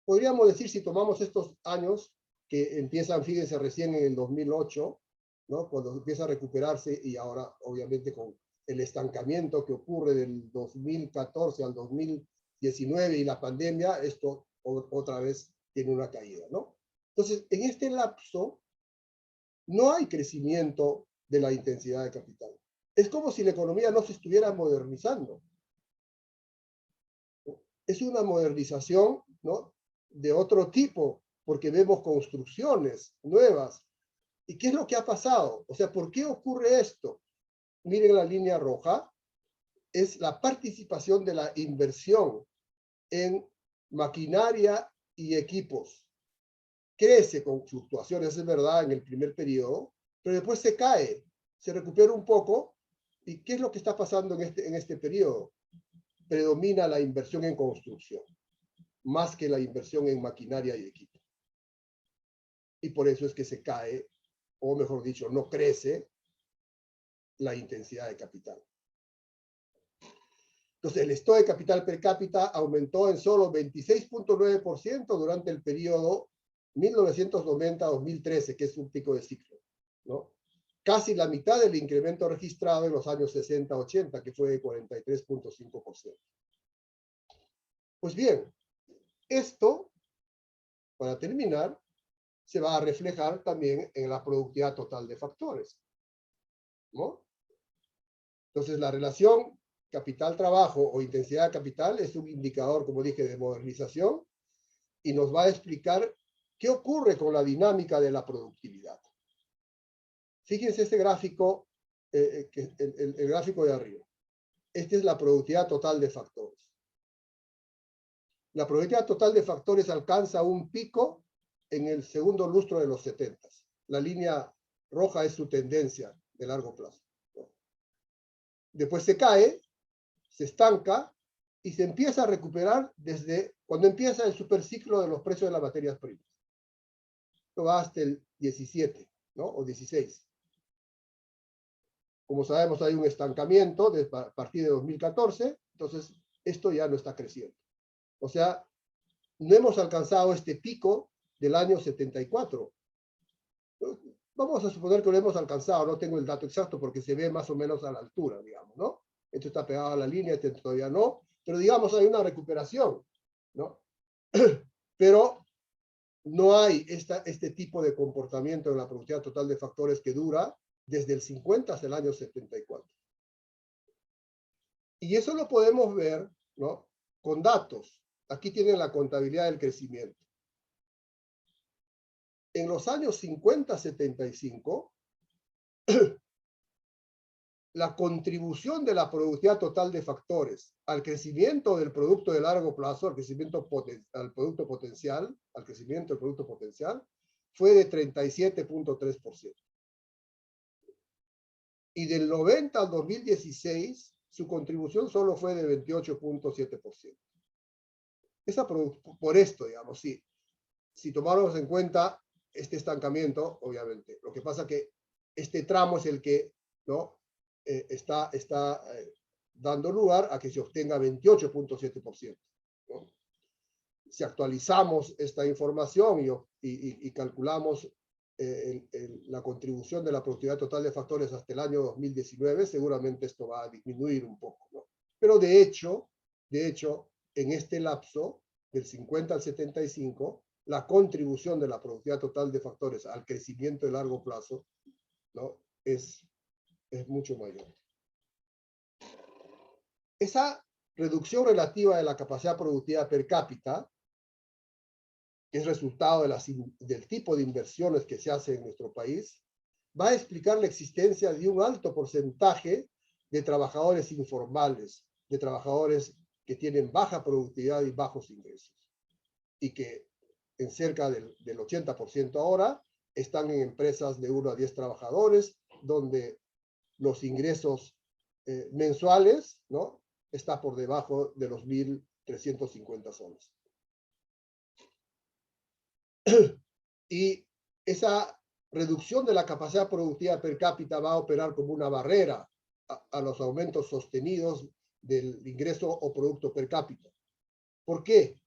Podríamos decir, si tomamos estos años que empiezan, fíjense, recién en el 2008, ¿no? Cuando empieza a recuperarse, y ahora obviamente con el estancamiento que ocurre del 2014 al 2019 y la pandemia, esto otra vez tiene una caída, ¿no? Entonces, en este lapso no hay crecimiento de la intensidad de capital. Es como si la economía no se estuviera modernizando. Es una modernización, ¿no?, de otro tipo, porque vemos construcciones nuevas. ¿Y qué es lo que ha pasado? O sea, ¿por qué ocurre esto? Miren la línea roja, es la participación de la inversión en maquinaria y equipos. Crece con fluctuaciones, es verdad, en el primer periodo, pero después se cae, se recupera un poco. ¿Y qué es lo que está pasando en este periodo? Predomina la inversión en construcción, más que la inversión en maquinaria y equipo. Y por eso es que se cae, o mejor dicho, no crece la intensidad de capital. Entonces, el stock de capital per cápita aumentó en solo 26.9% durante el periodo 1990-2013, que es un pico de ciclo, ¿no? Casi la mitad del incremento registrado en los años 60-80, que fue de 43.5%. Pues bien, esto, para terminar, se va a reflejar también en la productividad total de factores, ¿no? Entonces, la relación capital-trabajo o intensidad de capital es un indicador, como dije, de modernización, y nos va a explicar qué ocurre con la dinámica de la productividad. Fíjense este gráfico, el gráfico de arriba. Esta es la productividad total de factores. La productividad total de factores alcanza un pico en el segundo lustro de los 70. La línea roja es su tendencia de largo plazo, ¿no? Después se cae, se estanca y se empieza a recuperar desde cuando empieza el superciclo de los precios de las materias primas. Esto va hasta el 17, ¿no? O 16. Como sabemos, hay un estancamiento a partir de 2014, entonces esto ya no está creciendo. O sea, no hemos alcanzado este pico del año 74. Vamos a suponer que lo hemos alcanzado, no tengo el dato exacto porque se ve más o menos a la altura, digamos, ¿no? Esto está pegado a la línea, este todavía no, pero digamos hay una recuperación, ¿no? Pero no hay este tipo de comportamiento en la productividad total de factores que dura desde el 50 hasta el año 74. Y eso lo podemos ver, ¿no?, con datos. Aquí tienen la contabilidad del crecimiento. En los años 50-75, la contribución de la productividad total de factores al crecimiento del producto de largo plazo, al crecimiento al producto potencial, al crecimiento del producto potencial, fue de 37.3%. Y del 90 al 2016, su contribución solo fue de 28.7%. Por esto, digamos, sí. Si tomáramos en cuenta este estancamiento, obviamente. Lo que pasa es que este tramo es el que, ¿no?, está dando lugar a que se obtenga 28.7%, ¿no? Si actualizamos esta información y calculamos la contribución de la productividad total de factores hasta el año 2019, seguramente esto va a disminuir un poco, ¿no? Pero de hecho, en este lapso, del 50 al 75, la contribución de la productividad total de factores al crecimiento de largo plazo, ¿no?, es mucho mayor. Esa reducción relativa de la capacidad productiva per cápita, que es resultado del tipo de inversiones que se hace en nuestro país, va a explicar la existencia de un alto porcentaje de trabajadores informales, de trabajadores que tienen baja productividad y bajos ingresos, y que en cerca del 80% ahora están en empresas de 1 a 10 trabajadores, donde los ingresos mensuales, ¿no?, está por debajo de los 1.350 soles. Y esa reducción de la capacidad productiva per cápita va a operar como una barrera a los aumentos sostenidos del ingreso o producto per cápita. ¿Por qué?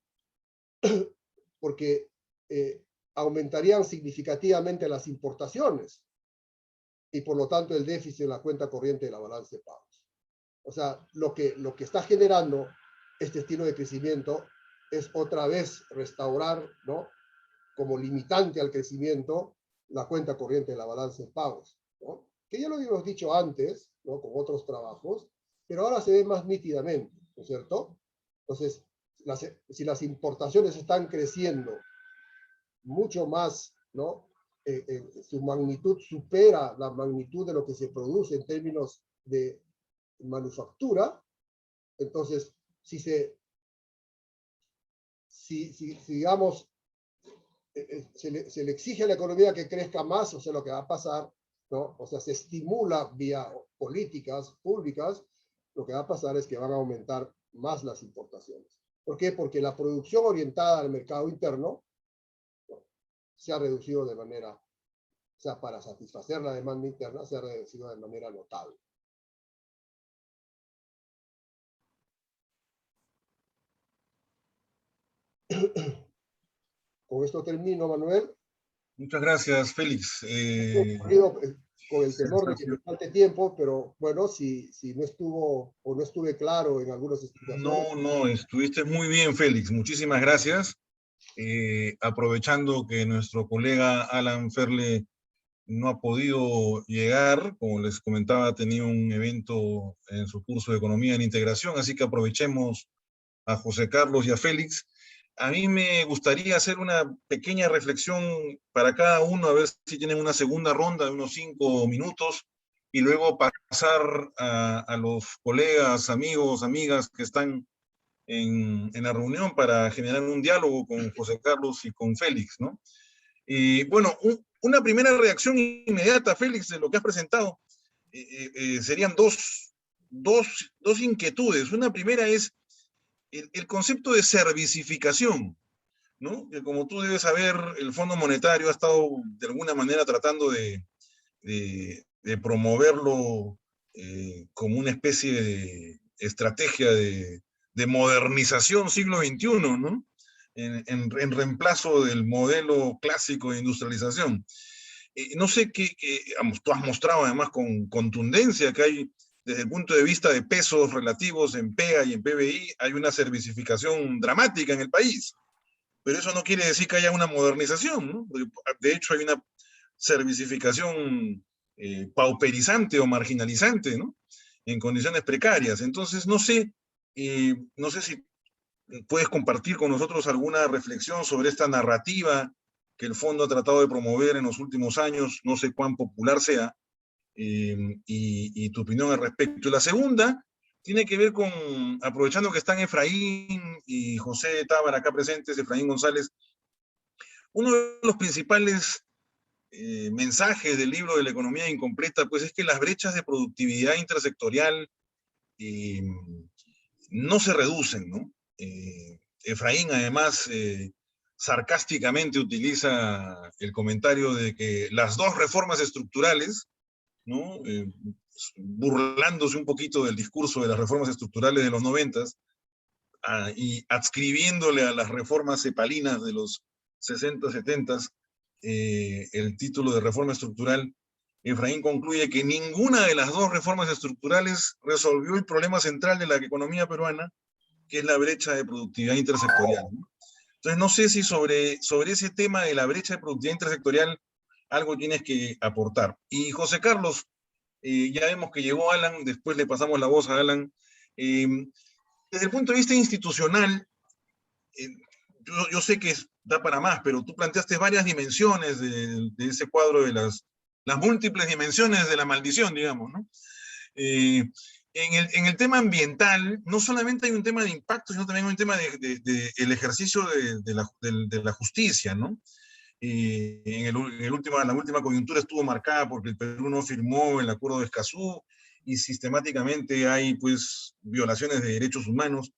Porque aumentarían significativamente las importaciones y por lo tanto el déficit en la cuenta corriente de la balanza de pagos. O sea, lo que está generando este estilo de crecimiento es otra vez restaurar, ¿no?, como limitante al crecimiento la cuenta corriente de la balanza de pagos, ¿no?, que ya lo habíamos dicho antes, ¿no?, con otros trabajos, pero ahora se ve más nítidamente, ¿no es cierto? Entonces, si las importaciones están creciendo mucho más, ¿no?, su magnitud supera la magnitud de lo que se produce en términos de manufactura, entonces, si digamos, se le exige a la economía que crezca más, o sea, lo que va a pasar, ¿no?, o sea, se estimula vía políticas públicas, lo que va a pasar es que van a aumentar más las importaciones. ¿Por qué? Porque la producción orientada al mercado interno, ¿no?, se ha reducido de manera, o sea, para satisfacer la demanda interna, se ha reducido de manera notable. Con esto termino, Manuel. Muchas gracias, Félix. Con el temor de que me falte tiempo, pero bueno, si no estuvo o no estuve claro en algunas explicaciones. No, estuviste muy bien, Félix. Muchísimas gracias. Aprovechando que nuestro colega Alan Ferle no ha podido llegar, como les comentaba, tenía un evento en su curso de Economía en Integración, así que aprovechemos a José Carlos y a Félix. A mí me gustaría hacer una pequeña reflexión para cada uno, a ver si tienen una segunda ronda de unos 5 minutos, y luego pasar a los colegas, amigos, amigas que están en la reunión para generar un diálogo con José Carlos y con Félix, ¿no? Y bueno, una primera reacción inmediata, Félix, de lo que has presentado, serían dos inquietudes. Una primera es el concepto de servicificación, ¿no? Que como tú debes saber, el Fondo Monetario ha estado de alguna manera tratando de promoverlo como una especie de estrategia de modernización siglo XXI, ¿no? En reemplazo del modelo clásico de industrialización. No sé vamos, tú has mostrado además con contundencia que hay, desde el punto de vista de pesos relativos en PEA y en PBI, hay una servicificación dramática en el país. Pero eso no quiere decir que haya una modernización, ¿no? De hecho, hay una servicificación pauperizante o marginalizante, ¿no?, en condiciones precarias. Entonces, no sé si puedes compartir con nosotros alguna reflexión sobre esta narrativa que el fondo ha tratado de promover en los últimos años, no sé cuán popular sea, y tu opinión al respecto. Y la segunda tiene que ver con, aprovechando que están Efraín y José Tábara acá presentes, Efraín González, uno de los principales mensajes del libro de la economía incompleta, pues es que las brechas de productividad intersectorial no se reducen, ¿no? Efraín, además, sarcásticamente utiliza el comentario de que las dos reformas estructurales, ¿no?, burlándose un poquito del discurso de las reformas estructurales de los 90s, y adscribiéndole a las reformas cepalinas de los 60, 70s el título de reforma estructural. Efraín concluye que ninguna de las dos reformas estructurales resolvió el problema central de la economía peruana, que es la brecha de productividad intersectorial, ¿no? Entonces, no sé si sobre ese tema de la brecha de productividad intersectorial algo tienes que aportar. Y José Carlos, ya vemos que llegó Alan, después le pasamos la voz a Alan. Desde el punto de vista institucional, yo sé que da para más, pero tú planteaste varias dimensiones de ese cuadro de las múltiples dimensiones de la maldición, digamos, ¿no? En el tema ambiental, no solamente hay un tema de impacto, sino también hay un tema el ejercicio de la justicia, ¿no? La última coyuntura estuvo marcada porque el Perú no firmó el acuerdo de Escazú y sistemáticamente hay, pues, violaciones de derechos humanos.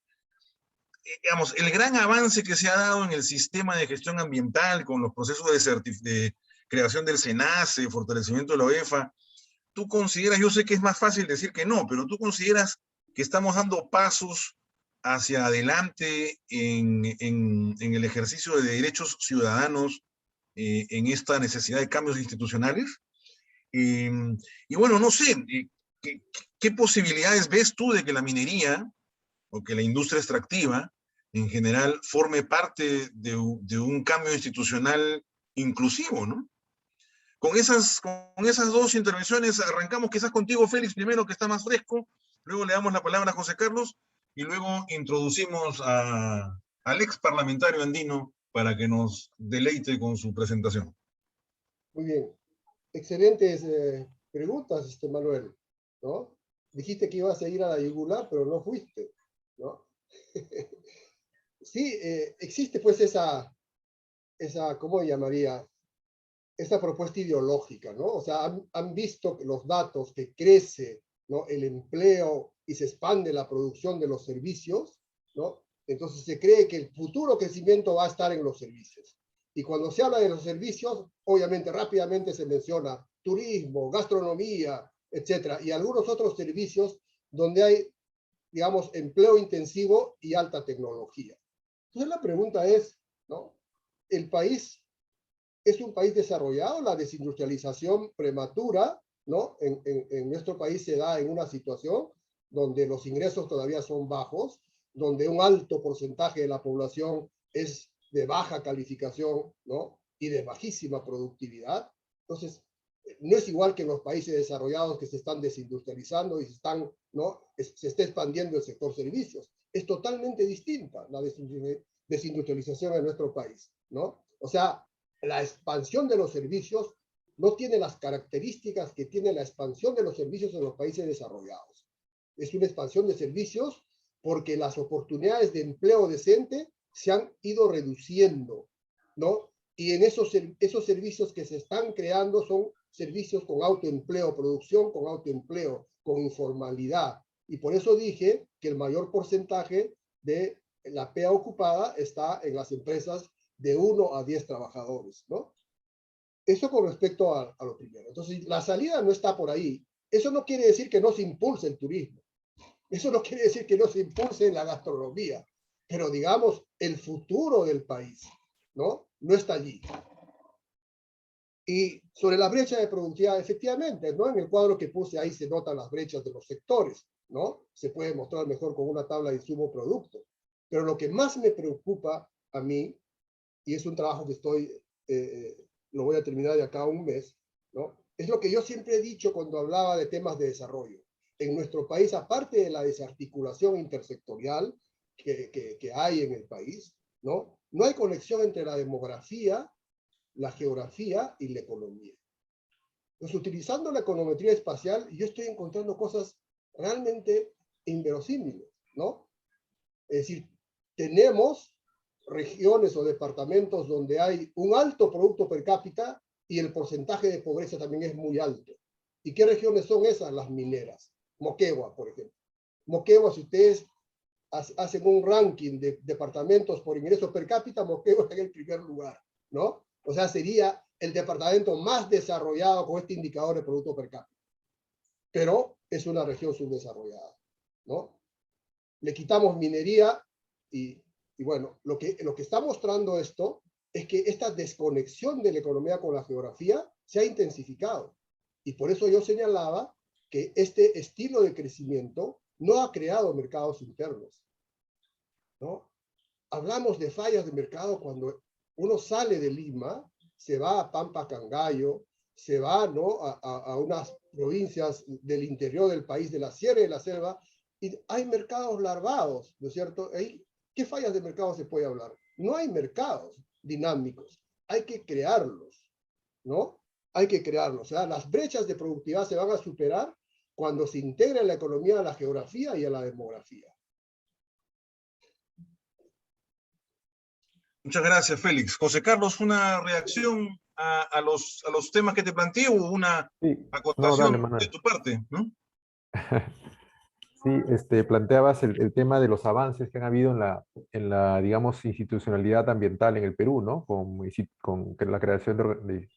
digamos, el gran avance que se ha dado en el sistema de gestión ambiental con los procesos de creación del SENACE, fortalecimiento de la OEFA, tú consideras, yo sé que es más fácil decir que no, pero tú consideras que estamos dando pasos hacia adelante en el ejercicio de derechos ciudadanos en esta necesidad de cambios institucionales. Y bueno, no sé, ¿qué posibilidades ves tú de que la minería o que la industria extractiva en general forme parte de un cambio institucional inclusivo, ¿no? Con esas dos intervenciones arrancamos quizás contigo, Félix, primero, que está más fresco, luego le damos la palabra a José Carlos y luego introducimos al ex parlamentario andino para que nos deleite con su presentación. Muy bien. Excelentes preguntas, Manuel, ¿no? Dijiste que ibas a ir a la yugular, pero no fuiste, ¿no? Sí, existe pues esa, ¿cómo llamaría? Esa propuesta ideológica, ¿no? O sea, han visto los datos que crece, ¿no? El empleo y se expande la producción de los servicios, ¿no? Entonces se cree que el futuro crecimiento va a estar en los servicios. Y cuando se habla de los servicios, obviamente rápidamente se menciona turismo, gastronomía, etcétera, y algunos otros servicios donde hay, digamos, empleo intensivo y alta tecnología. Entonces la pregunta es, ¿no? ¿El país es un país desarrollado? La desindustrialización prematura, ¿no? En nuestro país se da en una situación donde los ingresos todavía son bajos, donde un alto porcentaje de la población es de baja calificación, ¿no? Y de bajísima productividad. Entonces, no es igual que en los países desarrollados que se están desindustrializando y se están, ¿no? Se está expandiendo el sector servicios. Es totalmente distinta la desindustrialización en nuestro país, ¿no? O sea, la expansión de los servicios no tiene las características que tiene la expansión de los servicios en los países desarrollados. Es una expansión de servicios porque las oportunidades de empleo decente se han ido reduciendo, ¿no? Y en esos servicios que se están creando son servicios con autoempleo, producción con autoempleo, con informalidad. Y por eso dije que el mayor porcentaje de la PEA ocupada está en las empresas de 1 a 10 trabajadores, ¿no? Eso con respecto a lo primero. Entonces, la salida no está por ahí. Eso no quiere decir que no se impulse el turismo. Eso no quiere decir que no se impulse la gastronomía. Pero, digamos, el futuro del país, ¿no? No está allí. Y sobre la brecha de productividad, efectivamente, ¿no? En el cuadro que puse ahí se notan las brechas de los sectores, ¿no? Se puede mostrar mejor con una tabla de insumo-producto. Pero lo que más me preocupa a mí, y es un trabajo que lo voy a terminar de acá a un mes, ¿no? Es lo que yo siempre he dicho cuando hablaba de temas de desarrollo. En nuestro país, aparte de la desarticulación intersectorial que hay en el país, ¿no? No hay conexión entre la demografía, la geografía y la economía. Entonces, utilizando la econometría espacial, yo estoy encontrando cosas realmente inverosímiles, ¿no? Es decir, tenemos regiones o departamentos donde hay un alto producto per cápita y el porcentaje de pobreza también es muy alto. ¿Y qué regiones son esas? Las mineras. Moquegua, por ejemplo. Moquegua, si ustedes hacen un ranking de departamentos por ingresos per cápita, Moquegua está en el primer lugar, ¿no? O sea, sería el departamento más desarrollado con este indicador de producto per cápita. Pero es una región subdesarrollada, ¿no? Le quitamos minería y bueno, lo que está mostrando esto es que esta desconexión de la economía con la geografía se ha intensificado. Y por eso yo señalaba que este estilo de crecimiento no ha creado mercados internos, ¿no? Hablamos de fallas de mercado cuando uno sale de Lima, se va a Pampa Cangallo, se va, ¿no? a unas provincias del interior del país, de la Sierra y de la Selva, y hay mercados larvados, ¿no es cierto? ¿Qué fallas de mercado se puede hablar? No hay mercados dinámicos, hay que crearlos, ¿no? Hay que crearlos. O sea, las brechas de productividad se van a superar cuando se integra la economía a la geografía y a la demografía. Muchas gracias, Félix. José Carlos, una reacción a los temas que te planteé o una Sí, acotación no, dale, de Manuel. tu parte, ¿no? Sí, planteabas el tema de los avances que han habido en la, digamos, institucionalidad ambiental en el Perú, ¿no? Con la creación de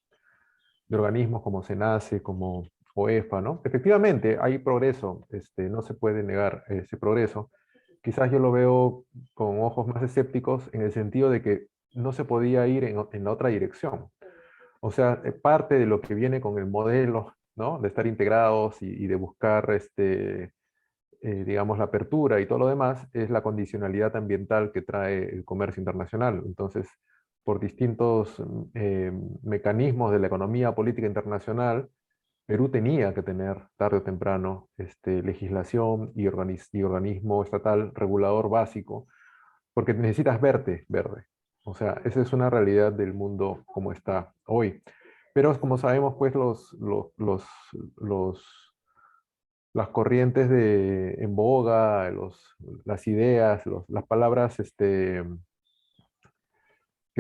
organismos como SENACE, como OEFA, ¿no? Efectivamente, hay progreso, no se puede negar ese progreso. Quizás yo lo veo con ojos más escépticos en el sentido de que no se podía ir en la otra dirección. O sea, parte de lo que viene con el modelo, ¿no? De estar integrados y de buscar, digamos, la apertura y todo lo demás, es la condicionalidad ambiental que trae el comercio internacional. Entonces, por distintos mecanismos de la economía política internacional, Perú tenía que tener tarde o temprano legislación y organismo estatal regulador básico, porque necesitas verte verde. O sea, esa es una realidad del mundo como está hoy. Pero como sabemos, pues las corrientes en boga, las ideas, las palabras que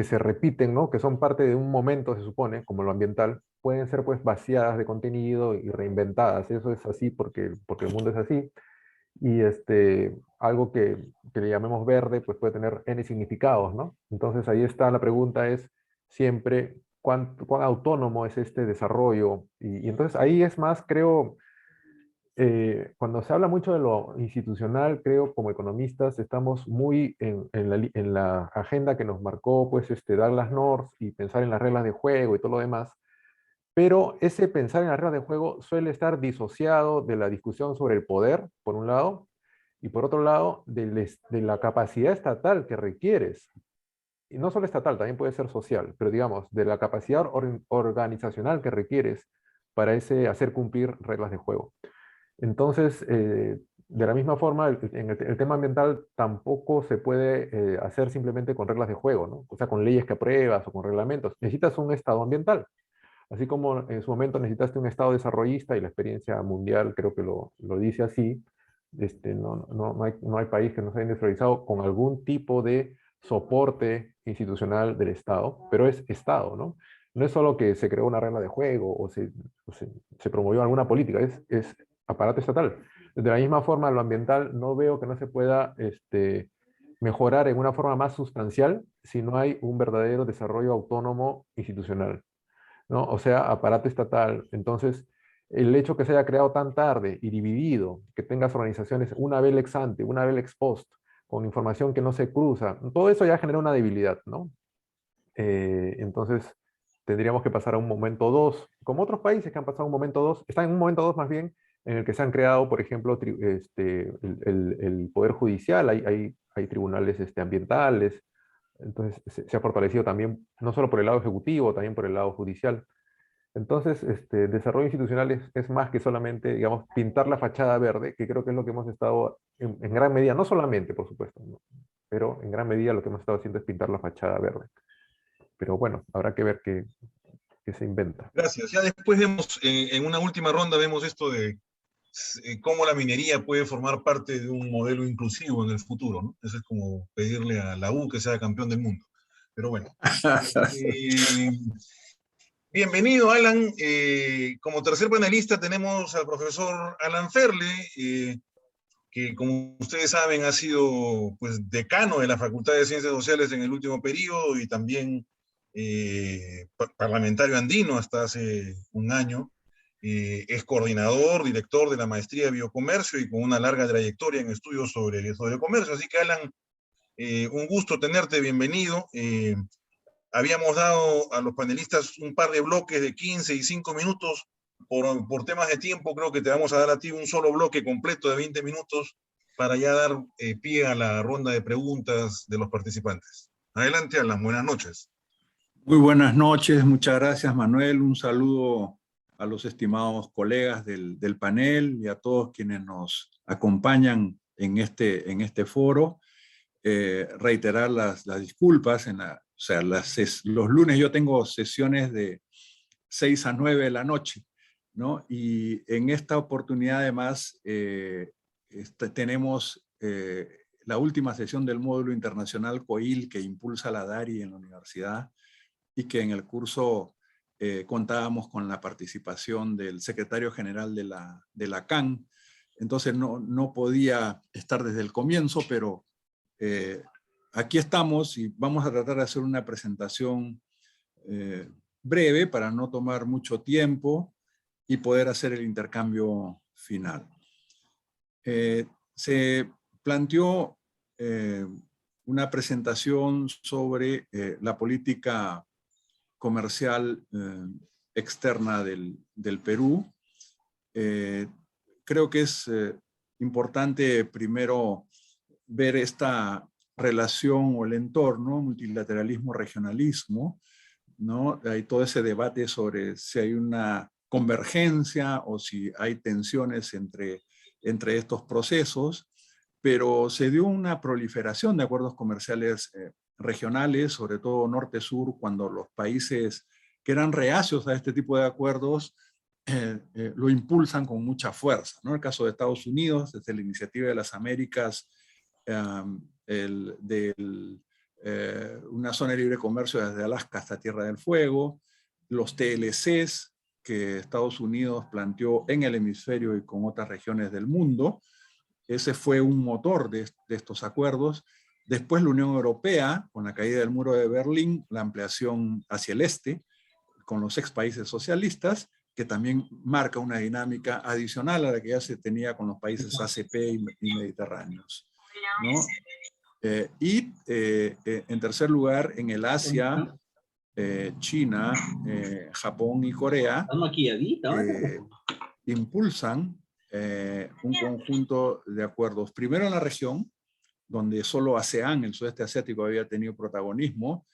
se repiten, ¿no? Que son parte de un momento, se supone, como lo ambiental, pueden ser pues vaciadas de contenido y reinventadas. Eso es así porque el mundo es así. Y algo que le llamemos verde, pues puede tener N significados, ¿no? Entonces ahí está la pregunta es siempre cuán autónomo es este desarrollo. Y entonces ahí es más, creo, cuando se habla mucho de lo institucional, creo como economistas estamos muy en la agenda que nos marcó, pues, dar las normas y pensar en las reglas de juego y todo lo demás, pero ese pensar en las reglas de juego suele estar disociado de la discusión sobre el poder, por un lado, y por otro lado, de la capacidad estatal que requieres. Y no solo estatal, también puede ser social, pero digamos, de la capacidad organizacional que requieres para hacer cumplir reglas de juego. Entonces, de la misma forma, en el tema ambiental tampoco se puede hacer simplemente con reglas de juego, ¿no? O sea, con leyes que apruebas o con reglamentos. Necesitas un estado ambiental. Así como en su momento necesitaste un estado desarrollista y la experiencia mundial creo que lo dice así, no hay país que no se haya industrializado con algún tipo de soporte institucional del Estado, pero es Estado, ¿no? No es solo que se creó una regla de juego o se promovió alguna política, es aparato estatal. De la misma forma, lo ambiental no veo que no se pueda mejorar en una forma más sustancial si no hay un verdadero desarrollo autónomo institucional, ¿no? O sea, aparato estatal. Entonces, el hecho que se haya creado tan tarde y dividido, que tengas organizaciones una vez ex ante, una vez ex post, con información que no se cruza, todo eso ya genera una debilidad, ¿no? Entonces, tendríamos que pasar a un momento 2, como otros países que han pasado a un momento 2, están en un momento 2 más bien, en el que se han creado, por ejemplo, el Poder Judicial, hay tribunales ambientales, entonces se ha fortalecido también, no solo por el lado ejecutivo, también por el lado judicial. Entonces, desarrollo institucional es más que solamente, digamos, pintar la fachada verde, que creo que es lo que hemos estado, en gran medida, no solamente, por supuesto, ¿no? Pero en gran medida lo que hemos estado haciendo es pintar la fachada verde. Pero bueno, habrá que ver qué se inventa. Gracias. Ya después vemos, en una última ronda, vemos esto de cómo la minería puede formar parte de un modelo inclusivo en el futuro, ¿no? Eso es como pedirle a la U que sea campeón del mundo. Pero bueno. Eh, Bienvenido, Alan. Como tercer panelista tenemos al profesor Alan Ferle, que como ustedes saben ha sido pues, decano de la Facultad de Ciencias Sociales en el último periodo y también parlamentario andino hasta hace un año. Es coordinador, director de la maestría de biocomercio y con una larga trayectoria en estudios sobre comercio. Así que, Alan, un gusto tenerte, bienvenido. Habíamos dado a los panelistas un par de bloques de 15 y 5 minutos. Por temas de tiempo, creo que te vamos a dar a ti un solo bloque completo de 20 minutos para ya dar pie a la ronda de preguntas de los participantes. Adelante, Alan. Buenas noches. Muy buenas noches. Muchas gracias, Manuel. Un saludo a los estimados colegas del panel y a todos quienes nos acompañan en este foro. Reiterar las disculpas. Los lunes yo tengo sesiones de 6 a 9 de la noche, ¿no? Y en esta oportunidad, además, tenemos la última sesión del módulo internacional COIL que impulsa la DARI en la universidad y que en el curso contábamos con la participación del secretario general de la CAN, entonces no podía estar desde el comienzo, pero aquí estamos y vamos a tratar de hacer una presentación breve para no tomar mucho tiempo y poder hacer el intercambio final. Se planteó una presentación sobre la política comercial externa del Perú. Creo que es importante primero ver esta relación o el entorno, multilateralismo-regionalismo, ¿no? Hay todo ese debate sobre si hay una convergencia o si hay tensiones entre estos procesos, pero se dio una proliferación de acuerdos comerciales regionales, sobre todo norte-sur, cuando los países que eran reacios a este tipo de acuerdos lo impulsan con mucha fuerza, ¿no? El caso de Estados Unidos, desde la Iniciativa de las Américas, una zona de libre comercio desde Alaska hasta Tierra del Fuego, los TLCs que Estados Unidos planteó en el hemisferio y con otras regiones del mundo. Ese fue un motor de estos acuerdos. Después la Unión Europea, con la caída del muro de Berlín, la ampliación hacia el este, con los ex países socialistas, que también marca una dinámica adicional a la que ya se tenía con los países ACP y mediterráneos, ¿no? En tercer lugar, en el Asia, China, Japón y Corea impulsan un conjunto de acuerdos, primero en la región, donde solo ASEAN, el sudeste asiático, había tenido protagonismo,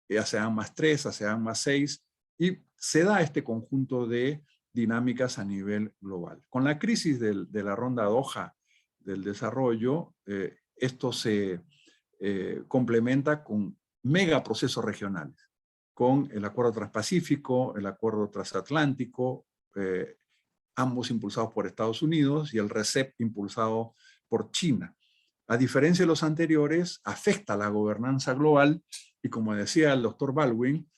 ASEAN +3, ASEAN +6, y se da este conjunto de dinámicas a nivel global. Con la crisis de la ronda Doha del desarrollo, esto se complementa con megaprocesos regionales, con el Acuerdo Transpacífico, el Acuerdo Transatlántico, ambos impulsados por Estados Unidos, y el RCEP impulsado por China. A diferencia de los anteriores, afecta a la gobernanza global, y como decía el doctor Baldwin,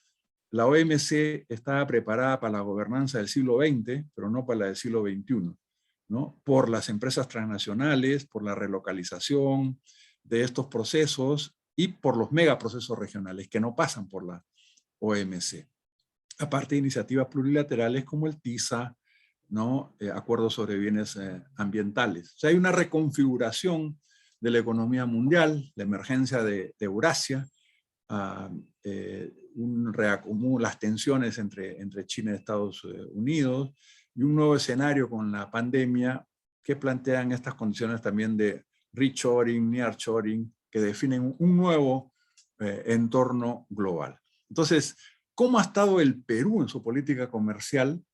la OMC estaba preparada para la gobernanza del siglo XX, pero no para la del siglo XXI, ¿no? Por las empresas transnacionales, por la relocalización de estos procesos y por los megaprocesos regionales que no pasan por la OMC. Aparte de iniciativas plurilaterales como el TISA, ¿no? Acuerdos sobre bienes ambientales. O sea, hay una reconfiguración de la economía mundial, la emergencia de Eurasia, las tensiones entre China y Estados Unidos, y un nuevo escenario con la pandemia que plantean estas condiciones también de reshoring, nearshoring, que definen un nuevo entorno global. Entonces, ¿cómo ha estado el Perú en su política comercial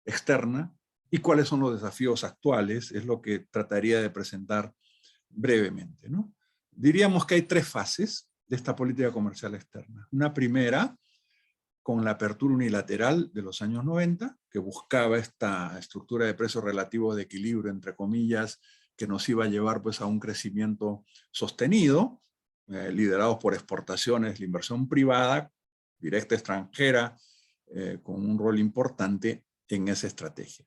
externa y cuáles son los desafíos actuales? Es lo que trataría de presentar brevemente, ¿no? Diríamos que hay tres fases de esta política comercial externa. Una primera, con la apertura unilateral de los años 90, que buscaba esta estructura de precios relativos de equilibrio, entre comillas, que nos iba a llevar pues, a un crecimiento sostenido, liderados por exportaciones, la inversión privada, directa extranjera, con un rol importante en esa estrategia.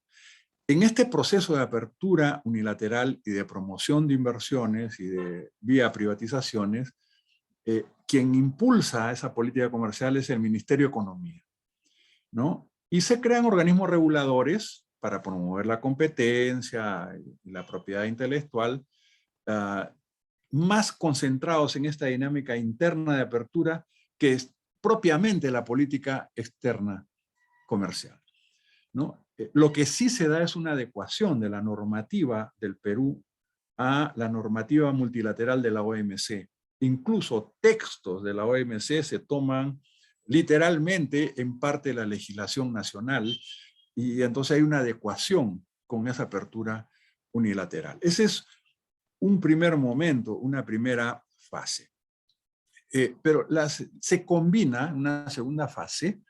En este proceso de apertura unilateral y de promoción de inversiones y de vía privatizaciones, quien impulsa esa política comercial es el Ministerio de Economía, ¿no? Y se crean organismos reguladores para promover la competencia y la propiedad intelectual, más concentrados en esta dinámica interna de apertura que es propiamente la política externa comercial, ¿no? Lo que sí se da es una adecuación de la normativa del Perú a la normativa multilateral de la OMC. Incluso textos de la OMC se toman literalmente en parte de la legislación nacional, y entonces hay una adecuación con esa apertura unilateral. Ese es un primer momento, una primera fase. Pero se combina una segunda fase,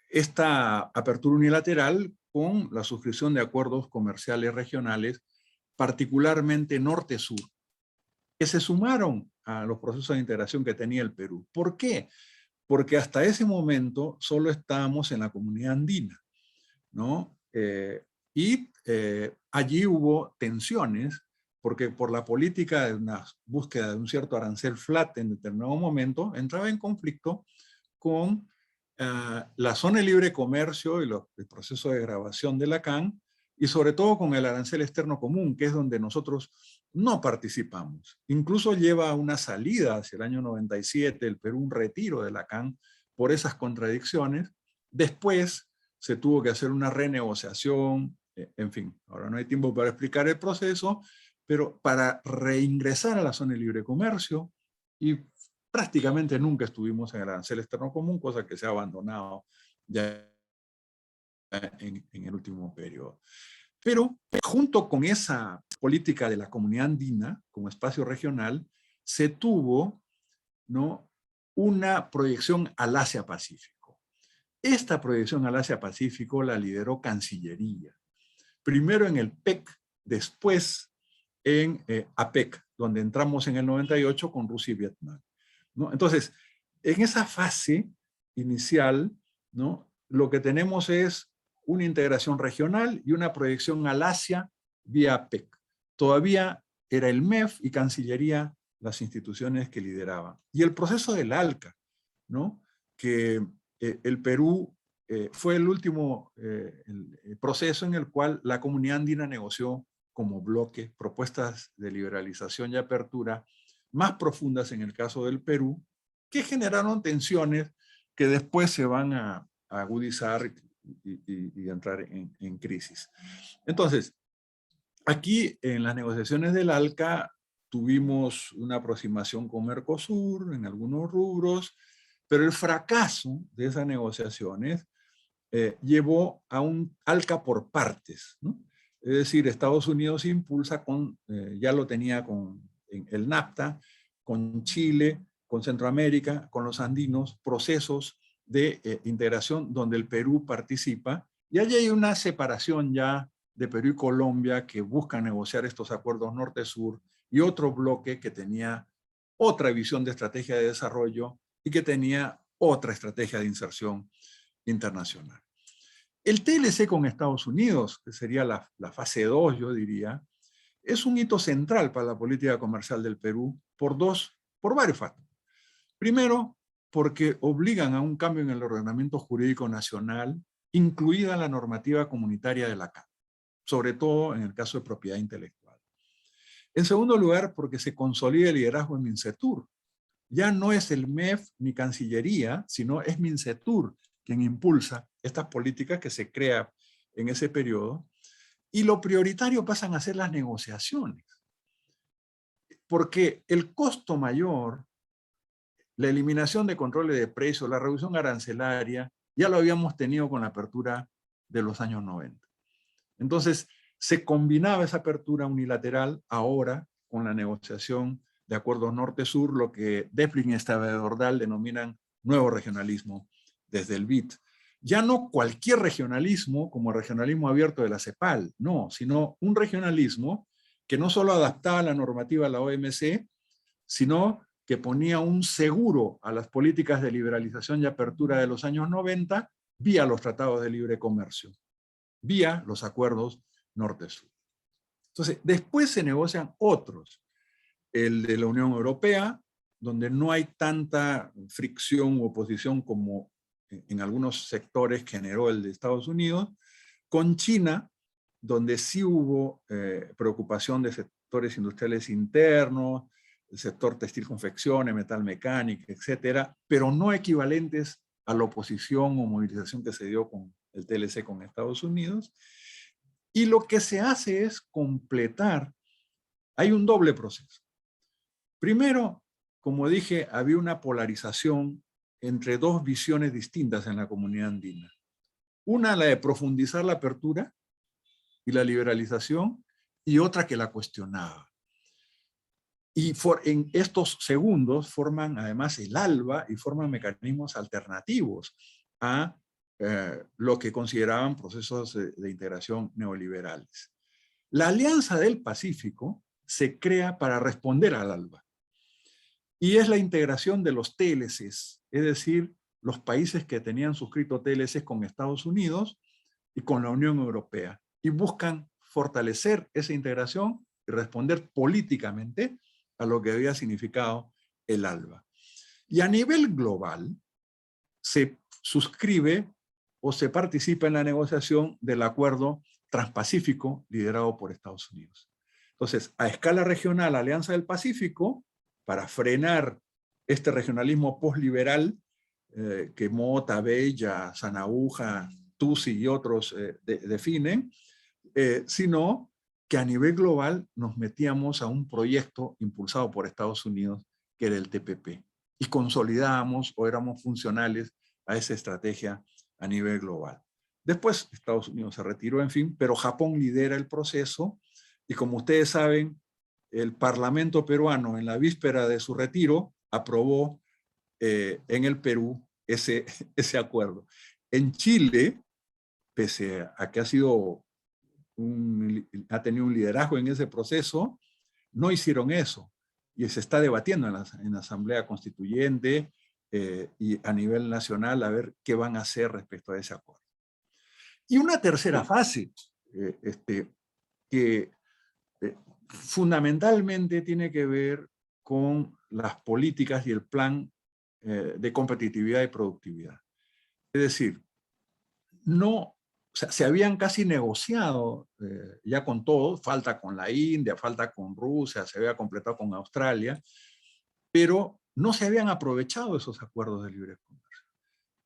esta apertura unilateral con la suscripción de acuerdos comerciales regionales, particularmente norte-sur, que se sumaron a los procesos de integración que tenía el Perú. ¿Por qué? Porque hasta ese momento solo estábamos en la comunidad andina, ¿no? Allí hubo tensiones, porque por la política de una búsqueda de un cierto arancel flat en determinado momento, entraba en conflicto con la zona de libre comercio y el proceso de grabación de la CAN, y sobre todo con el arancel externo común, que es donde nosotros no participamos. Incluso lleva a una salida hacia el año 97, el Perú un retiro de la CAN por esas contradicciones. Después se tuvo que hacer una renegociación, en fin, ahora no hay tiempo para explicar el proceso, pero para reingresar a la zona de libre comercio, y prácticamente nunca estuvimos en el arancel externo común, cosa que se ha abandonado ya en el último periodo. Pero junto con esa política de la comunidad andina como espacio regional, se tuvo, ¿no?, una proyección al Asia-Pacífico. Esta proyección al Asia-Pacífico la lideró Cancillería. Primero en el PEC, después en APEC, donde entramos en el 98 con Rusia y Vietnam, ¿no? Entonces, en esa fase inicial, ¿no?, lo que tenemos es una integración regional y una proyección al Asia vía PEC. Todavía era el MEF y Cancillería las instituciones que lideraban. Y el proceso del ALCA, ¿no?, que el Perú fue el último el proceso en el cual la comunidad andina negoció como bloque propuestas de liberalización y apertura más profundas en el caso del Perú, que generaron tensiones que después se van a agudizar y entrar en crisis. Entonces, aquí en las negociaciones del ALCA tuvimos una aproximación con Mercosur en algunos rubros, pero el fracaso de esas negociaciones llevó a un ALCA por partes, ¿no? Es decir, Estados Unidos impulsa ya lo tenía con el NAFTA, con Chile, con Centroamérica, con los andinos, procesos de integración donde el Perú participa, y allí hay una separación ya de Perú y Colombia que buscan negociar estos acuerdos norte-sur, y otro bloque que tenía otra visión de estrategia de desarrollo y que tenía otra estrategia de inserción internacional. El TLC con Estados Unidos, que sería la fase 2, yo diría, es un hito central para la política comercial del Perú por varios factores. Primero, porque obligan a un cambio en el ordenamiento jurídico nacional, incluida la normativa comunitaria de la CAN, sobre todo en el caso de propiedad intelectual. En segundo lugar, porque se consolida el liderazgo en Mincetur. Ya no es el MEF ni Cancillería, sino es Mincetur quien impulsa estas políticas que se crean en ese periodo, y lo prioritario pasan a ser las negociaciones. Porque el costo mayor, la eliminación de controles de precios, la reducción arancelaria, ya lo habíamos tenido con la apertura de los años 90. Entonces, se combinaba esa apertura unilateral ahora con la negociación de acuerdos norte-sur, lo que Deflin y Stavordal denominan nuevo regionalismo desde el BID. Ya no cualquier regionalismo como el regionalismo abierto de la CEPAL, no, sino un regionalismo que no solo adaptaba la normativa a la OMC, sino que ponía un seguro a las políticas de liberalización y apertura de los años 90 vía los tratados de libre comercio, vía los acuerdos norte-sur. Entonces, después se negocian otros, el de la Unión Europea, donde no hay tanta fricción u oposición como en algunos sectores generó el de Estados Unidos, con China, donde sí hubo preocupación de sectores industriales internos, el sector textil confecciones, metal mecánica, etcétera, pero no equivalentes a la oposición o movilización que se dio con el TLC con Estados Unidos. Y lo que se hace es completar, hay un doble proceso. Primero, como dije, había una polarización entre dos visiones distintas en la comunidad andina. Una, la de profundizar la apertura y la liberalización, y otra que la cuestionaba. Y en estos segundos forman además el ALBA y forman mecanismos alternativos a lo que consideraban procesos de integración neoliberales. La Alianza del Pacífico se crea para responder al ALBA. Y es la integración de los TLCs, es decir, los países que tenían suscrito TLCs con Estados Unidos, y con la Unión Europea, y buscan fortalecer esa integración y responder políticamente a lo que había significado el ALBA. Y a nivel global, se suscribe o se participa en la negociación del acuerdo transpacífico liderado por Estados Unidos. Entonces, a escala regional, Alianza del Pacífico, para frenar este regionalismo posliberal que Mota, Bella, Sanaúja, Tusi y otros definen, sino que a nivel global nos metíamos a un proyecto impulsado por Estados Unidos, que era el TPP, y consolidábamos o éramos funcionales a esa estrategia a nivel global. Después Estados Unidos se retiró, en fin, pero Japón lidera el proceso, y como ustedes saben, el Parlamento peruano en la víspera de su retiro aprobó en el Perú ese acuerdo. En Chile, pese a que ha tenido un liderazgo en ese proceso, no hicieron eso. Y se está debatiendo en la Asamblea Constituyente y a nivel nacional a ver qué van a hacer respecto a ese acuerdo. Y una tercera fase, que fundamentalmente tiene que ver con las políticas y el plan de competitividad y productividad. Es decir, o sea, se habían casi negociado ya con todo, falta con la India, falta con Rusia, se había completado con Australia, pero no se habían aprovechado esos acuerdos de libre comercio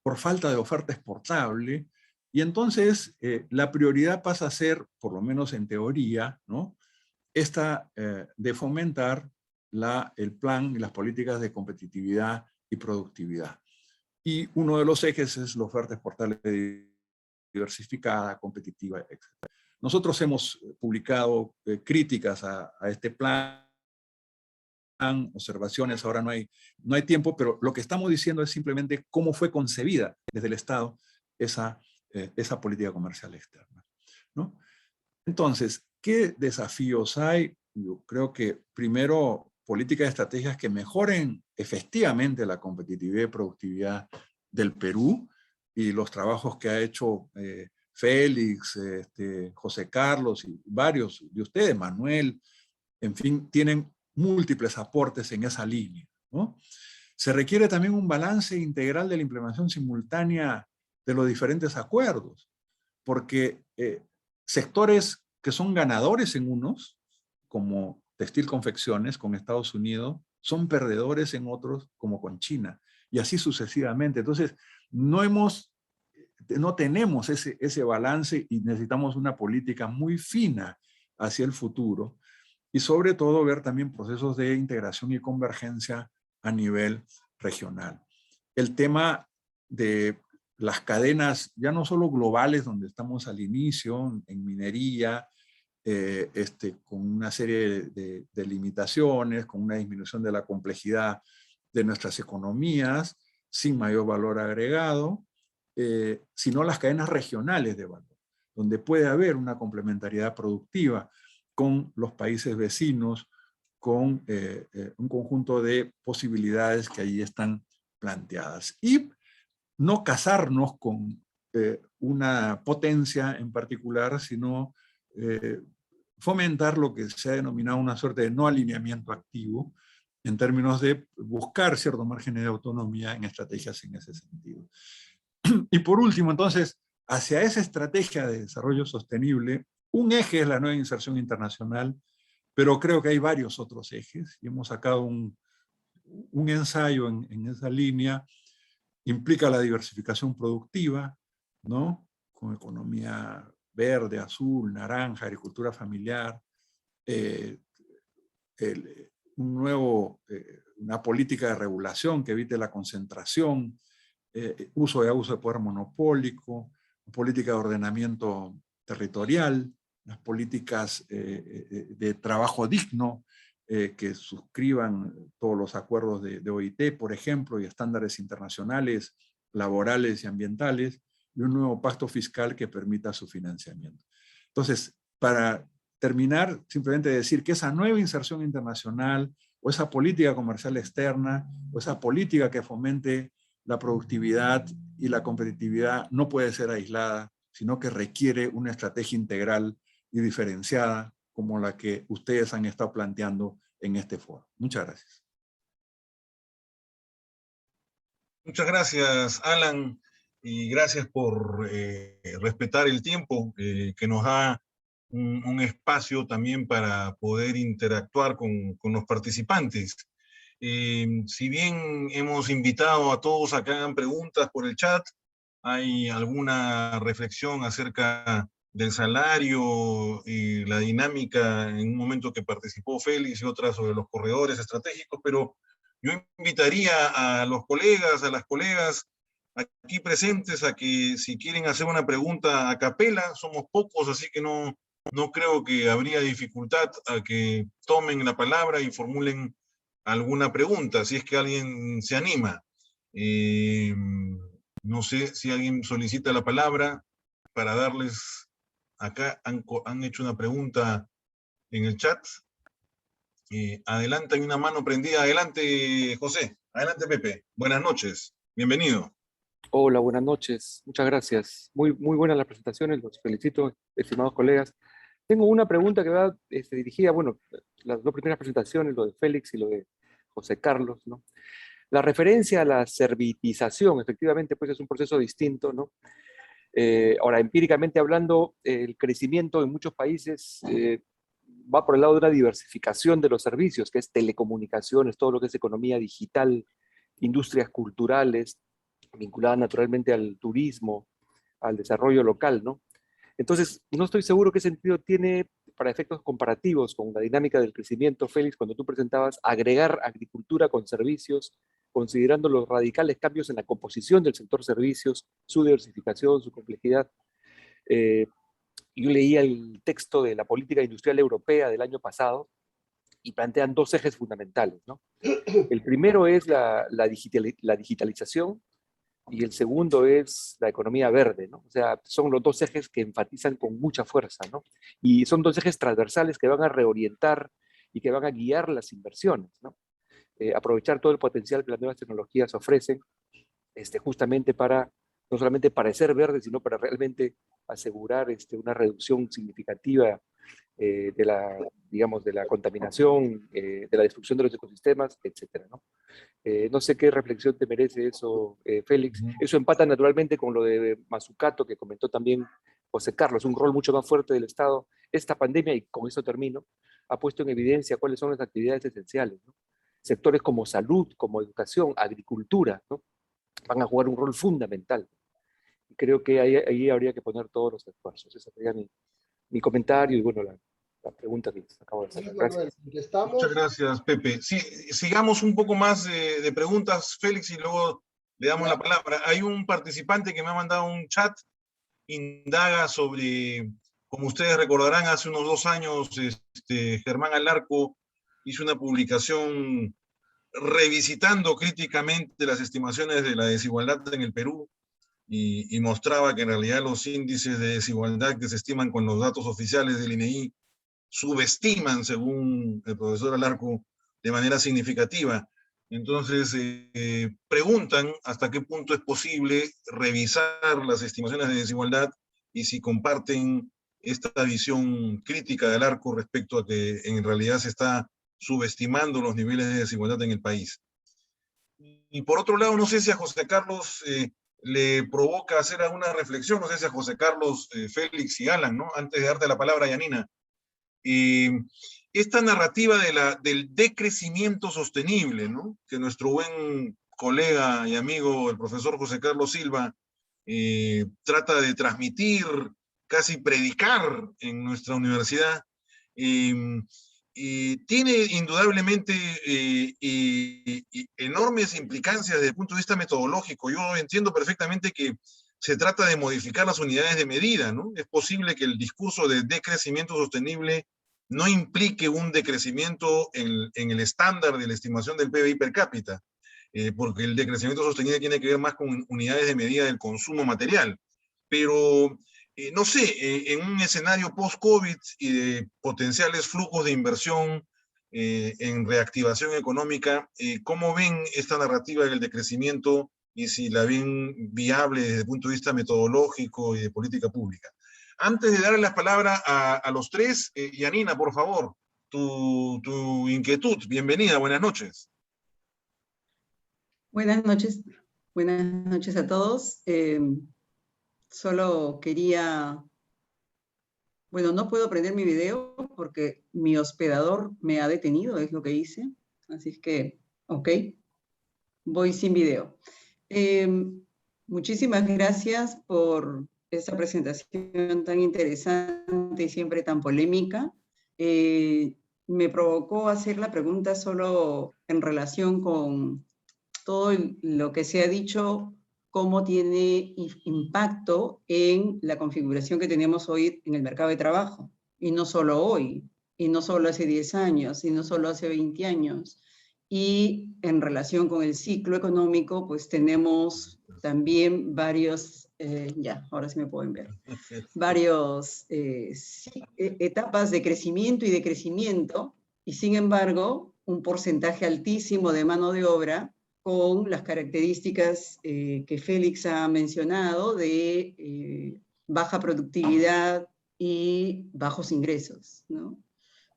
por falta de oferta exportable, y entonces la prioridad pasa a ser, por lo menos en teoría, ¿no?, esta de fomentar el plan y las políticas de competitividad y productividad. Y uno de los ejes es la oferta exportable diversificada, competitiva, etc. Nosotros hemos publicado críticas a este plan, observaciones, ahora no hay tiempo, pero lo que estamos diciendo es simplemente cómo fue concebida desde el Estado esa política comercial externa, ¿no? Entonces, ¿qué desafíos hay? Yo creo que primero, políticas y estrategias que mejoren efectivamente la competitividad y productividad del Perú, y los trabajos que ha hecho Félix, José Carlos y varios de ustedes, Manuel, en fin, tienen múltiples aportes en esa línea, ¿no? Se requiere también un balance integral de la implementación simultánea de los diferentes acuerdos, porque sectores que son ganadores en unos, como textil confecciones con Estados Unidos, son perdedores en otros, como con China, y así sucesivamente. Entonces, no tenemos ese balance, y necesitamos una política muy fina hacia el futuro, y sobre todo ver también procesos de integración y convergencia a nivel regional. El tema de las cadenas, ya no solo globales, donde estamos al inicio, en minería, con una serie de limitaciones, con una disminución de la complejidad de nuestras economías, sin mayor valor agregado, sino las cadenas regionales de valor, donde puede haber una complementariedad productiva con los países vecinos, con un conjunto de posibilidades que ahí están planteadas. Y no casarnos con una potencia en particular, sino fomentar lo que se ha denominado una suerte de no alineamiento activo, en términos de buscar cierto margen de autonomía en estrategias en ese sentido. Y por último, entonces, hacia esa estrategia de desarrollo sostenible, un eje es la nueva inserción internacional, pero creo que hay varios otros ejes, y hemos sacado un ensayo en esa línea. Implica la diversificación productiva, ¿no?, con economía verde, azul, naranja, agricultura familiar, una política de regulación que evite la concentración, uso y abuso de poder monopólico, política de ordenamiento territorial, las políticas de trabajo digno, que suscriban todos los acuerdos de OIT, por ejemplo, y estándares internacionales, laborales y ambientales, y un nuevo pacto fiscal que permita su financiamiento. Entonces, para terminar, simplemente decir que esa nueva inserción internacional, o esa política comercial externa, o esa política que fomente la productividad y la competitividad, no puede ser aislada, sino que requiere una estrategia integral y diferenciada como la que ustedes han estado planteando en este foro. Muchas gracias. Muchas gracias, Alan, y gracias por respetar el tiempo que nos da un espacio también para poder interactuar con los participantes. Si bien hemos invitado a todos a que hagan preguntas por el chat, ¿hay alguna reflexión acerca del salario y la dinámica en un momento que participó Félix y otra sobre los corredores estratégicos? Pero yo invitaría a los colegas, a las colegas aquí presentes a que si quieren hacer una pregunta a capela, somos pocos, así que no creo que habría dificultad a que tomen la palabra y formulen alguna pregunta, si es que alguien se anima. No sé si alguien solicita la palabra para darles, acá han hecho una pregunta en el chat. Adelante, hay una mano prendida. Adelante, José. Adelante, Pepe. Buenas noches. Bienvenido. Hola, buenas noches. Muchas gracias. Muy buenas las presentaciones. Los felicito, estimados colegas. Tengo una pregunta que va dirigida, bueno, las dos primeras presentaciones, lo de Félix y lo de José Carlos, ¿no? La referencia a la servitización, efectivamente, pues es un proceso distinto, ¿no? Ahora, empíricamente hablando, el crecimiento en muchos países va por el lado de una diversificación de los servicios, que es telecomunicaciones, todo lo que es economía digital, industrias culturales, vinculadas naturalmente al turismo, al desarrollo local, ¿no? Entonces, no estoy seguro qué sentido tiene para efectos comparativos con la dinámica del crecimiento, Félix, cuando tú presentabas agregar agricultura con servicios, considerando los radicales cambios en la composición del sector servicios, su diversificación, su complejidad. Yo leía el texto de la política industrial europea del año pasado y plantean dos ejes fundamentales, ¿no? El primero es la digitalización y el segundo es la economía verde, ¿no? O sea, son los dos ejes que enfatizan con mucha fuerza, ¿no? Y son dos ejes transversales que van a reorientar y que van a guiar las inversiones, ¿no? Aprovechar todo el potencial que las nuevas tecnologías ofrecen, justamente para, no solamente parecer verde, sino para realmente asegurar una reducción significativa de la, digamos, de la contaminación, de la destrucción de los ecosistemas, etcétera, ¿no? No sé qué reflexión te merece eso, Félix. Eso empata naturalmente con lo de Mazzucato, que comentó también José Carlos, un rol mucho más fuerte del Estado. Esta pandemia, y con eso termino, ha puesto en evidencia cuáles son las actividades esenciales, ¿no? Sectores como salud, como educación, agricultura, ¿no? Van a jugar un rol fundamental. Y creo que ahí habría que poner todos los esfuerzos. Ese sería mi comentario y, bueno, la pregunta que les acabo de hacer. Gracias. Muchas gracias, Pepe. Sí, sigamos un poco más de preguntas, Félix, y luego le damos la palabra. Hay un participante que me ha mandado un chat, indaga sobre, como ustedes recordarán, hace unos 2 años, Germán Alarco hizo una publicación revisitando críticamente las estimaciones de la desigualdad en el Perú y mostraba que en realidad los índices de desigualdad que se estiman con los datos oficiales del INEI subestiman, según el profesor Alarco, de manera significativa. Entonces, preguntan hasta qué punto es posible revisar las estimaciones de desigualdad y si comparten esta visión crítica de Alarco respecto a que en realidad se está subestimando los niveles de desigualdad en el país. Y por otro lado, no sé si a José Carlos le provoca hacer alguna reflexión, no sé si a José Carlos, Félix y Alan, ¿no? Antes de darte la palabra, Yanina. Esta narrativa del decrecimiento sostenible, ¿no? Que nuestro buen colega y amigo, el profesor José Carlos Silva, trata de transmitir, casi predicar en nuestra universidad, tiene indudablemente enormes implicancias desde el punto de vista metodológico. Yo entiendo perfectamente que se trata de modificar las unidades de medida, ¿no? Es posible que el discurso de decrecimiento sostenible no implique un decrecimiento en el estándar de la estimación del PBI per cápita, porque el decrecimiento sostenible tiene que ver más con unidades de medida del consumo material. Pero, no sé, en un escenario post-COVID y de potenciales flujos de inversión en reactivación económica, ¿cómo ven esta narrativa del decrecimiento y si la ven viable desde el punto de vista metodológico y de política pública. Antes de darle las palabras a los tres, Yanina, por favor, tu inquietud. Bienvenida, buenas noches. Buenas noches a todos. Solo quería, bueno, no puedo prender mi video porque mi hospedador me ha detenido, es lo que hice. Así es que, ok, voy sin video. Muchísimas gracias por esta presentación tan interesante y siempre tan polémica. Me provocó hacer la pregunta solo en relación con todo lo que se ha dicho, cómo tiene impacto en la configuración que tenemos hoy en el mercado de trabajo. Y no solo hoy, y no solo hace 10 años, y no solo hace 20 años. Y en relación con el ciclo económico, pues tenemos también varios, ya, ahora sí me pueden ver, varios etapas de crecimiento y decrecimiento, y sin embargo, un porcentaje altísimo de mano de obra con las características que Félix ha mencionado de baja productividad y bajos ingresos, ¿no?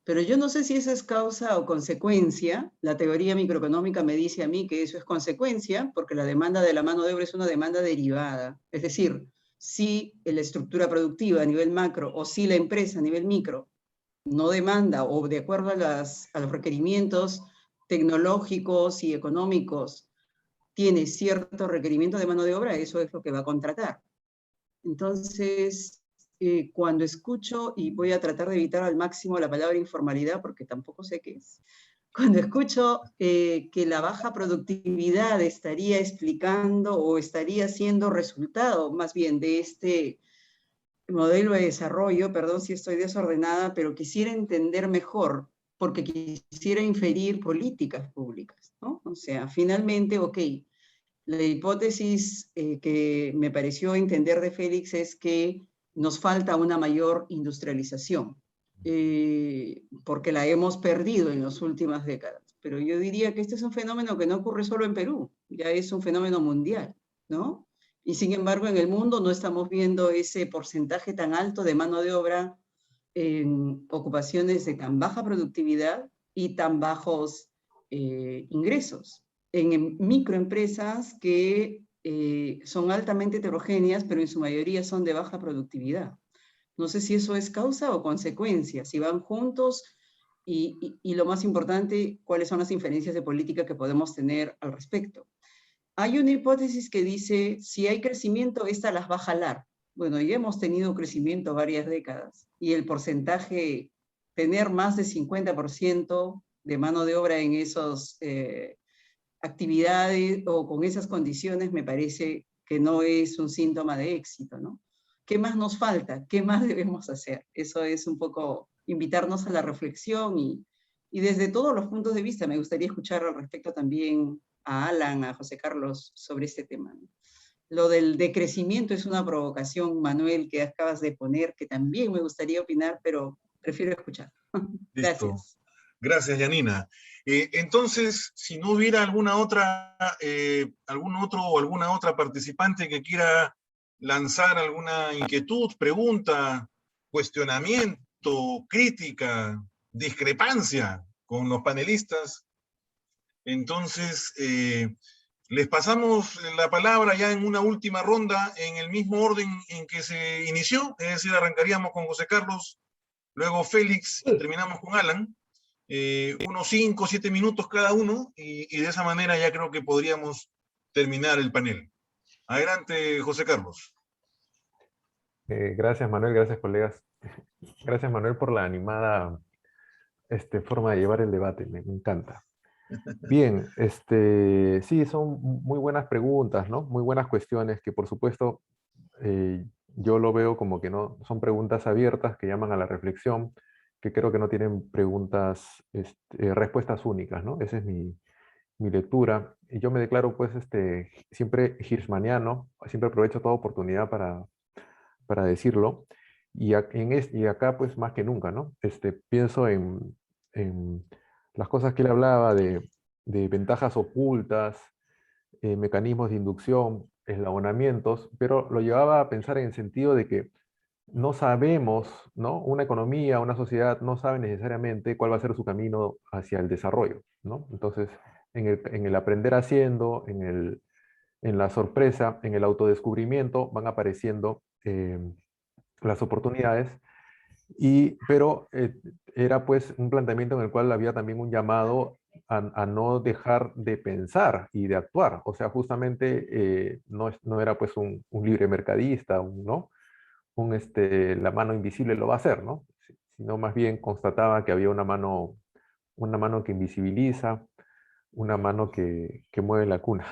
Pero yo no sé si eso es causa o consecuencia. La teoría microeconómica me dice a mí que eso es consecuencia, porque la demanda de la mano de obra es una demanda derivada. Es decir, si la estructura productiva a nivel macro o si la empresa a nivel micro no demanda o de acuerdo a los requerimientos tecnológicos y económicos tiene cierto requerimiento de mano de obra, eso es lo que va a contratar. Entonces, cuando escucho, y voy a tratar de evitar al máximo la palabra informalidad, porque tampoco sé qué es, cuando escucho que la baja productividad estaría explicando o estaría siendo resultado más bien de este modelo de desarrollo, perdón si estoy desordenada, pero quisiera entender mejor, porque quisiera inferir políticas públicas, ¿no? O sea, finalmente, ok, la hipótesis que me pareció entender de Félix es que nos falta una mayor industrialización, porque la hemos perdido en las últimas décadas. Pero yo diría que este es un fenómeno que no ocurre solo en Perú, ya es un fenómeno mundial, ¿no? Y sin embargo, en el mundo no estamos viendo ese porcentaje tan alto de mano de obra en ocupaciones de tan baja productividad y tan bajos ingresos. En microempresas que son altamente heterogéneas, pero en su mayoría son de baja productividad. No sé si eso es causa o consecuencia, si van juntos y lo más importante, cuáles son las inferencias de política que podemos tener al respecto. Hay una hipótesis que dice, si hay crecimiento, esta las va a jalar. Bueno, ya hemos tenido crecimiento varias décadas y el porcentaje, tener más de 50% de mano de obra en esas actividades o con esas condiciones me parece que no es un síntoma de éxito, ¿no? ¿Qué más nos falta? ¿Qué más debemos hacer? Eso es un poco invitarnos a la reflexión y desde todos los puntos de vista me gustaría escuchar al respecto también a Alan, a José Carlos sobre este tema. Lo del decrecimiento es una provocación, Manuel, que acabas de poner, que también me gustaría opinar, pero prefiero escuchar. Listo. Gracias. Gracias, Yanina. Entonces, si no hubiera alguna otra, alguna otra participante que quiera lanzar alguna inquietud, pregunta, cuestionamiento, crítica, discrepancia con los panelistas, entonces les pasamos la palabra ya en una última ronda en el mismo orden en que se inició, es decir, arrancaríamos con José Carlos, luego Félix y terminamos con Alan. Unos 5 o 7 minutos cada uno y de esa manera ya creo que podríamos terminar el panel. Adelante, José Carlos. Gracias, Manuel, gracias, colegas. Gracias, Manuel, por la animada forma de llevar el debate, me encanta. Bien, sí, son muy buenas preguntas, ¿no? Muy buenas cuestiones que, por supuesto, yo lo veo como que no son preguntas abiertas que llaman a la reflexión, que creo que no tienen preguntas, respuestas únicas, ¿no? Esa es mi lectura. Y yo me declaro, pues, siempre hirschmaniano, siempre aprovecho toda oportunidad para decirlo. Y acá, pues, más que nunca, ¿no? Pienso en las cosas que él hablaba de ventajas ocultas, mecanismos de inducción, eslabonamientos, pero lo llevaba a pensar en el sentido de que no sabemos, ¿no? Una economía, una sociedad no sabe necesariamente cuál va a ser su camino hacia el desarrollo, ¿no? Entonces, en el aprender haciendo, en la sorpresa, en el autodescubrimiento, van apareciendo las oportunidades, pero era pues un planteamiento en el cual había también un llamado a no dejar de pensar y de actuar. O sea, justamente no era pues un libre mercadista, ¿no? La mano invisible lo va a hacer, ¿no? Sino más bien constataba que había una mano que invisibiliza, una mano que mueve la cuna.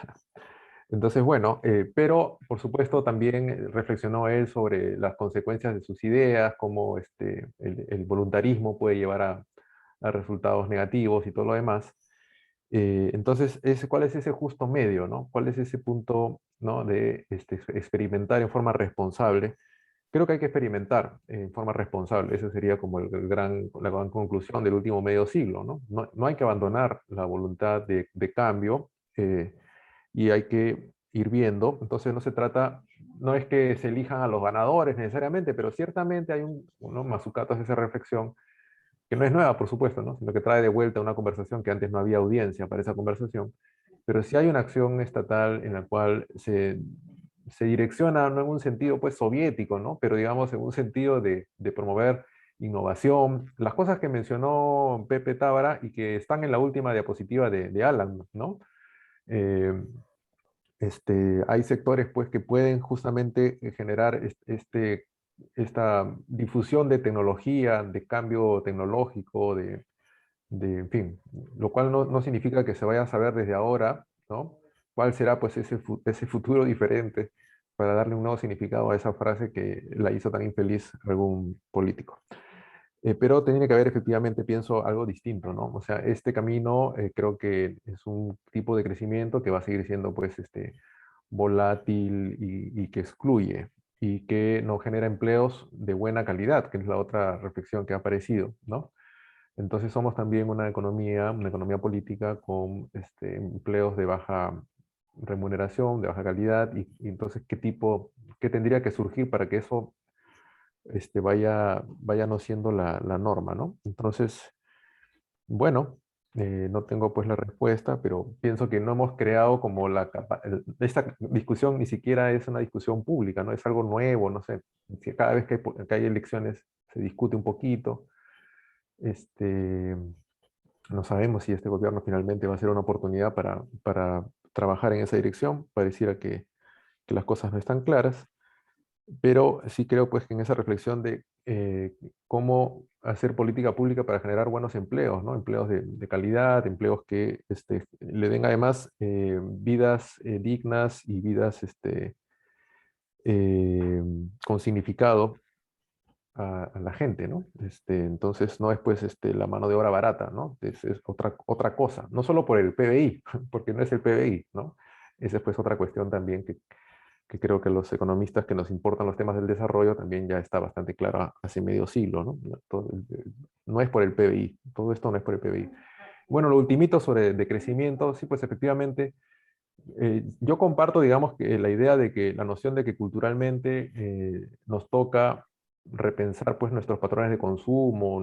Entonces, bueno, pero por supuesto también reflexionó él sobre las consecuencias de sus ideas, cómo el voluntarismo puede llevar a resultados negativos y todo lo demás. Entonces, ¿cuál es ese justo medio, ¿no? ¿Cuál es ese punto, ¿no? de experimentar en forma responsable? Creo que hay que experimentar en forma responsable. Esa sería como la gran conclusión del último medio siglo, ¿no? No hay que abandonar la voluntad de cambio, y hay que ir viendo. Entonces no se trata, no es que se elijan a los ganadores necesariamente, pero ciertamente hay ¿no? Mazzucato hace esa reflexión, que no es nueva, por supuesto, ¿no? Sino que trae de vuelta una conversación que antes no había audiencia para esa conversación, pero sí hay una acción estatal en la cual se direcciona, no en un sentido pues soviético, ¿no? Pero digamos en un sentido de promover innovación, las cosas que mencionó Pepe Tábara y que están en la última diapositiva de Alan, ¿no? Eh, hay sectores pues, que pueden justamente generar esta difusión de tecnología, de cambio tecnológico, en fin, lo cual no significa que se vaya a saber desde ahora, ¿no? ¿Cuál será pues ese futuro diferente para darle un nuevo significado a esa frase que la hizo tan infeliz algún político? Pero tiene que haber efectivamente, pienso, algo distinto, ¿no? O sea, este camino creo que es un tipo de crecimiento que va a seguir siendo, pues, volátil y que excluye y que no genera empleos de buena calidad, que es la otra reflexión que ha aparecido, ¿no? Entonces somos también una economía política con empleos de baja remuneración, de baja calidad, y entonces, ¿qué tendría que surgir para que eso vaya no siendo la norma, ¿no? Entonces, bueno, no tengo pues la respuesta, pero pienso que no hemos creado como esta discusión ni siquiera es una discusión pública, ¿no? Es algo nuevo, no sé, si cada vez que hay elecciones se discute un poquito, no sabemos si este gobierno finalmente va a ser una oportunidad para trabajar en esa dirección, pareciera que las cosas no están claras. Pero sí creo pues que en esa reflexión de cómo hacer política pública para generar buenos empleos, ¿no? Empleos de calidad, empleos que le den además vidas dignas y vidas con significado a la gente, ¿no? Entonces no es pues la mano de obra barata, ¿no? Es otra cosa, no solo por el PBI, porque no es el PBI, ¿no? Esa es pues otra cuestión también que creo que los economistas que nos importan los temas del desarrollo también ya está bastante claro hace medio siglo, ¿no? No es por el PBI, todo esto no es por el PBI. Bueno, lo ultimito sobre de crecimiento, sí, pues efectivamente, yo comparto, digamos, que la idea de que la noción de que culturalmente nos toca repensar pues nuestros patrones de consumo,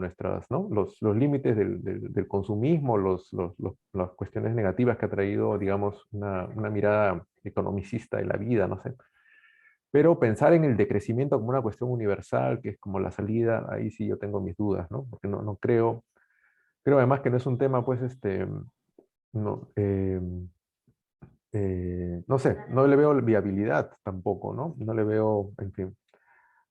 ¿no? Los límites del consumismo, las cuestiones negativas que ha traído, digamos, una mirada economicista de la vida, no sé. Pero pensar en el decrecimiento como una cuestión universal, que es como la salida, ahí sí yo tengo mis dudas, ¿no? Porque no creo además que no es un tema, pues, no, no sé, no le veo viabilidad tampoco, ¿no? No le veo, en fin,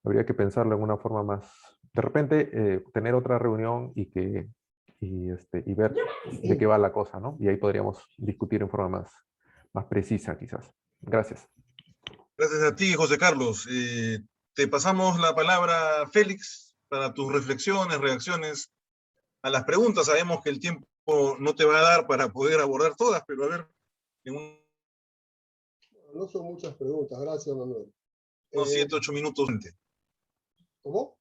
habría que pensarlo en una forma más, de repente, tener otra reunión y ver de qué va la cosa, ¿no? Y ahí podríamos discutir en forma más precisa, quizás. Gracias. Gracias a ti, José Carlos. Te pasamos la palabra, Félix, para tus reflexiones, reacciones a las preguntas. Sabemos que el tiempo no te va a dar para poder abordar todas, pero a ver, en No son muchas preguntas, gracias, Manuel. unos 7, 8 minutos. ¿Cómo?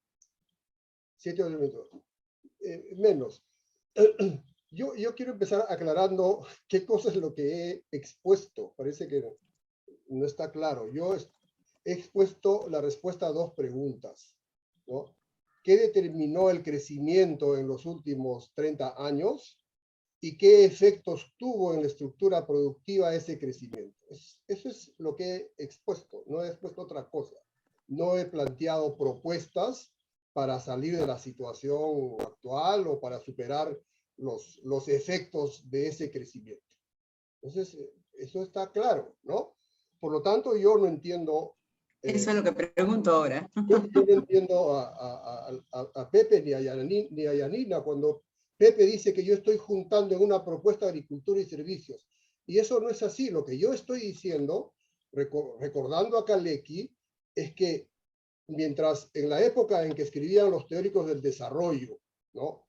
7 o 8 minutos. Menos. Yo quiero empezar aclarando qué cosa es lo que he expuesto. Parece que no está claro. Yo he expuesto la respuesta a dos preguntas, ¿no? ¿Qué determinó el crecimiento en los últimos 30 años? ¿Y qué efectos tuvo en la estructura productiva ese crecimiento? Eso es lo que he expuesto, no he expuesto otra cosa. No he planteado propuestas para salir de la situación actual o para superar los efectos de ese crecimiento. Entonces, eso está claro, ¿no? Por lo tanto, yo no entiendo... Eso es lo que pregunto ahora. Yo no entiendo a Pepe ni a Yanina cuando Pepe dice que yo estoy juntando en una propuesta de agricultura y servicios. Y eso no es así. Lo que yo estoy diciendo, recordando a Kalecki, es que mientras en la época en que escribían los teóricos del desarrollo, ¿no?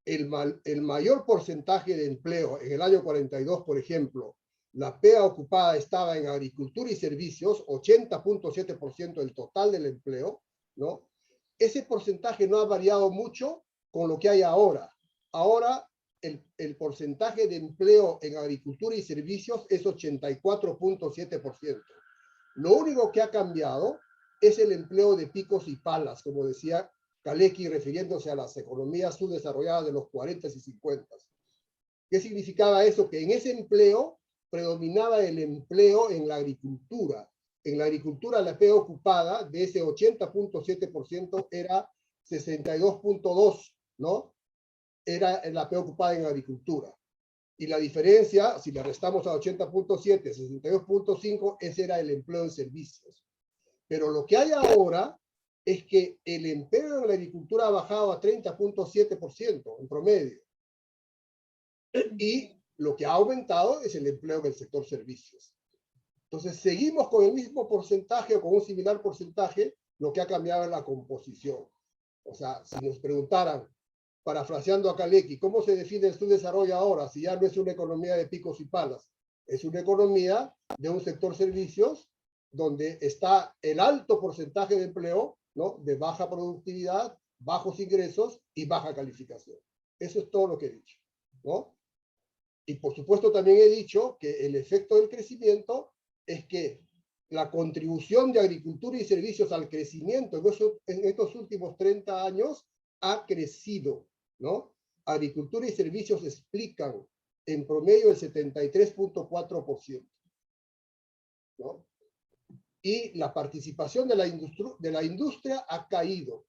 El mayor porcentaje de empleo en el año 42, por ejemplo, la PEA ocupada estaba en agricultura y servicios, 80.7% del total del empleo, ¿no? Ese porcentaje no ha variado mucho con lo que hay ahora. Ahora el porcentaje de empleo en agricultura y servicios es 84.7%. Lo único que ha cambiado es el empleo de picos y palas, como decía Kalecki, refiriéndose a las economías subdesarrolladas de los 40 y 50. ¿Qué significaba eso? Que en ese empleo predominaba el empleo en la agricultura. En la agricultura la PEA ocupada de ese 80.7% era 62.2%, ¿no? Era la PEA ocupada en agricultura. Y la diferencia, si le restamos a 80.7, 62.5, ese era el empleo en servicios. Pero lo que hay ahora es que el empleo en la agricultura ha bajado a 30.7% en promedio. Y lo que ha aumentado es el empleo en el sector servicios. Entonces, seguimos con el mismo porcentaje o con un similar porcentaje, lo que ha cambiado es la composición. O sea, si nos preguntaran, parafraseando a Kalecki, ¿cómo se define el subdesarrollo ahora? Si ya no es una economía de picos y palas, es una economía de un sector servicios donde está el alto porcentaje de empleo, ¿no? De baja productividad, bajos ingresos y baja calificación. Eso es todo lo que he dicho, ¿no? Y por supuesto también he dicho que el efecto del crecimiento es que la contribución de agricultura y servicios al crecimiento en estos últimos 30 años ha crecido, ¿no? Agricultura y servicios explican en promedio el 73.4%, ¿no? Y la participación de la industria ha caído.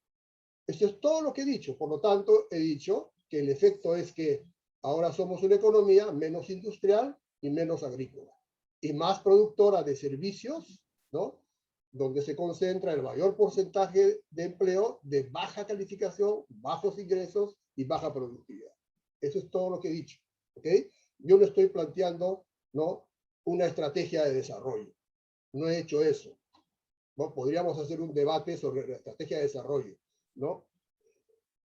Eso es todo lo que he dicho. Por lo tanto, he dicho que el efecto es que ahora somos una economía menos industrial y menos agrícola, y más productora de servicios, ¿no? Donde se concentra el mayor porcentaje de empleo de baja calificación, bajos ingresos y baja productividad. Eso es todo lo que he dicho, ¿ok? Yo no estoy planteando, ¿no? Una estrategia de desarrollo. No he hecho eso, ¿no? Podríamos hacer un debate sobre la estrategia de desarrollo, ¿no?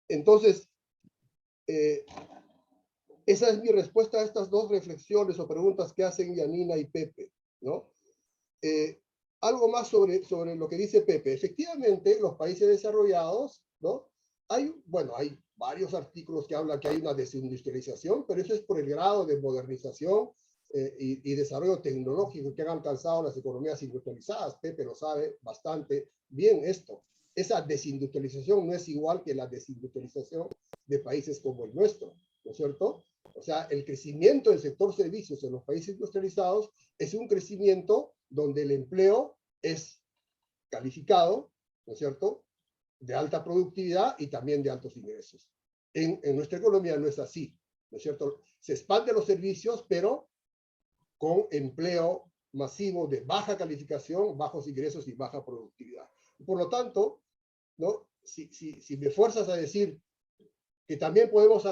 Entonces, esa es mi respuesta a estas dos reflexiones o preguntas que hacen Yanina y Pepe, ¿no? Algo más sobre lo que dice Pepe. Efectivamente, los países desarrollados, ¿no? Hay varios artículos que hablan que hay una desindustrialización, pero eso es por el grado de modernización y desarrollo tecnológico que han alcanzado las economías industrializadas. Pepe lo sabe bastante bien esto. Esa desindustrialización no es igual que la desindustrialización de países como el nuestro, ¿no es cierto? O sea, el crecimiento del sector servicios en los países industrializados es un crecimiento donde el empleo es calificado, ¿no es cierto?, de alta productividad y también de altos ingresos. En nuestra economía no es así, ¿no es cierto? Se expanden los servicios, pero con empleo masivo de baja calificación, bajos ingresos y baja productividad. Por lo tanto, ¿no? Si me fuerzas a decir que también podemos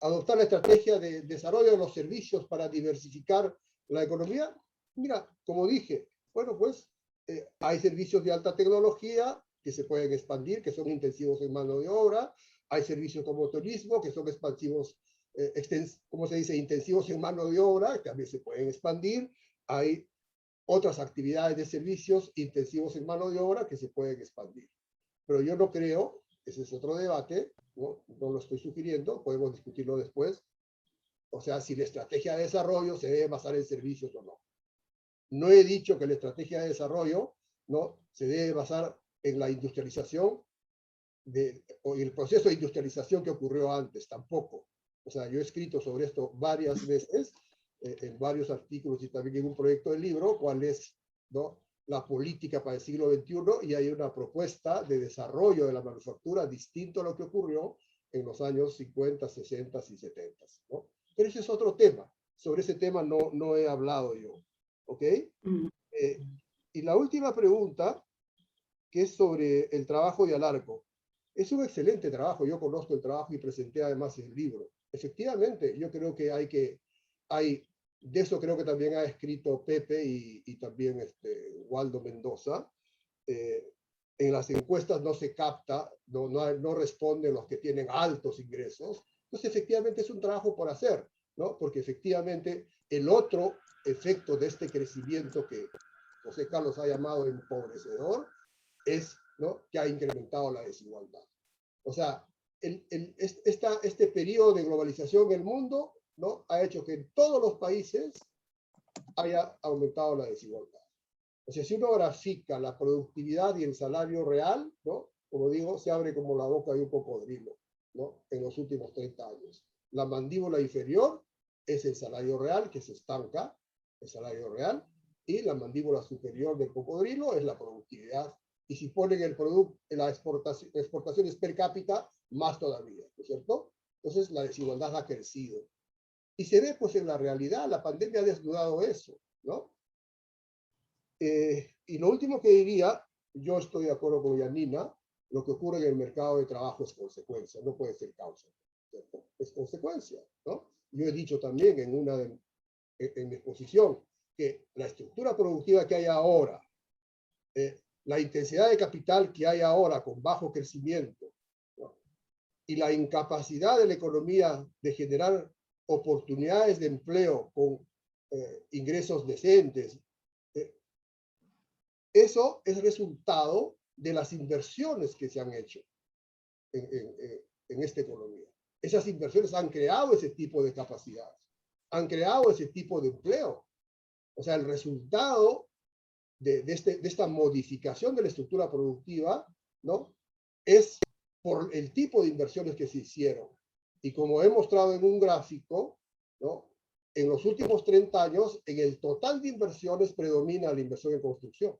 adoptar la estrategia de desarrollo de los servicios para diversificar la economía, mira, como dije, bueno, pues hay servicios de alta tecnología que se pueden expandir, que son intensivos en mano de obra, hay servicios como turismo que son expansivos, ¿cómo se dice?, intensivos en mano de obra, que también se pueden expandir, hay otras actividades de servicios intensivos en mano de obra que se pueden expandir. Pero yo no creo ese es otro debate, ¿no? No lo estoy sugiriendo, podemos discutirlo después. O sea, si la estrategia de desarrollo se debe basar en servicios o no. No he dicho que la estrategia de desarrollo, ¿no?, se debe basar en la industrialización o en el proceso de industrialización que ocurrió antes, tampoco. O sea, yo he escrito sobre esto varias veces, en varios artículos y también en un proyecto de libro, cuál es, ¿no?, la política para el siglo XXI, y hay una propuesta de desarrollo de la manufactura distinto a lo que ocurrió en los años 50, 60 y 70, ¿no? Pero ese es otro tema. Sobre ese tema no he hablado yo. ¿Ok? Y la última pregunta, que es sobre el trabajo de Alarco. Es un excelente trabajo. Yo conozco el trabajo y presenté además el libro. Efectivamente, yo creo que de eso creo que también ha escrito Pepe y también Waldo Mendoza. En las encuestas no se capta, no responden los que tienen altos ingresos. Entonces, efectivamente, es un trabajo por hacer, ¿no? Porque efectivamente el otro efecto de este crecimiento que José Carlos ha llamado empobrecedor es, ¿no?, que ha incrementado la desigualdad. O sea, este periodo de globalización en el mundo, ¿no?, ha hecho que en todos los países haya aumentado la desigualdad. O sea, si uno grafica la productividad y el salario real, ¿no?, como digo, se abre como la boca de un cocodrilo, ¿no?, en los últimos 30 años. La mandíbula inferior es el salario real, que se estanca, el salario real, y la mandíbula superior del cocodrilo es la productividad. Y si ponen el producto en las exportaciones per cápita, más todavía, ¿no es cierto? Entonces la desigualdad ha crecido. Y se ve pues en la realidad, la pandemia ha desnudado eso, ¿no? Y lo último que diría, yo estoy de acuerdo con Yanina, lo que ocurre en el mercado de trabajo es consecuencia, no puede ser causa, ¿cierto? Es consecuencia, ¿no? Yo he dicho también en mi exposición que la estructura productiva que hay ahora, la intensidad de capital que hay ahora con bajo crecimiento, ¿no?, y la incapacidad de la economía de generar oportunidades de empleo con ingresos decentes, eso es resultado de las inversiones que se han hecho en esta economía. Esas inversiones han creado ese tipo de capacidades, han creado ese tipo de empleo. O sea, el resultado de esta modificación de la estructura productiva, ¿no?, es por el tipo de inversiones que se hicieron. Y como he mostrado en un gráfico, ¿no?, en los últimos 30 años, en el total de inversiones predomina la inversión en construcción.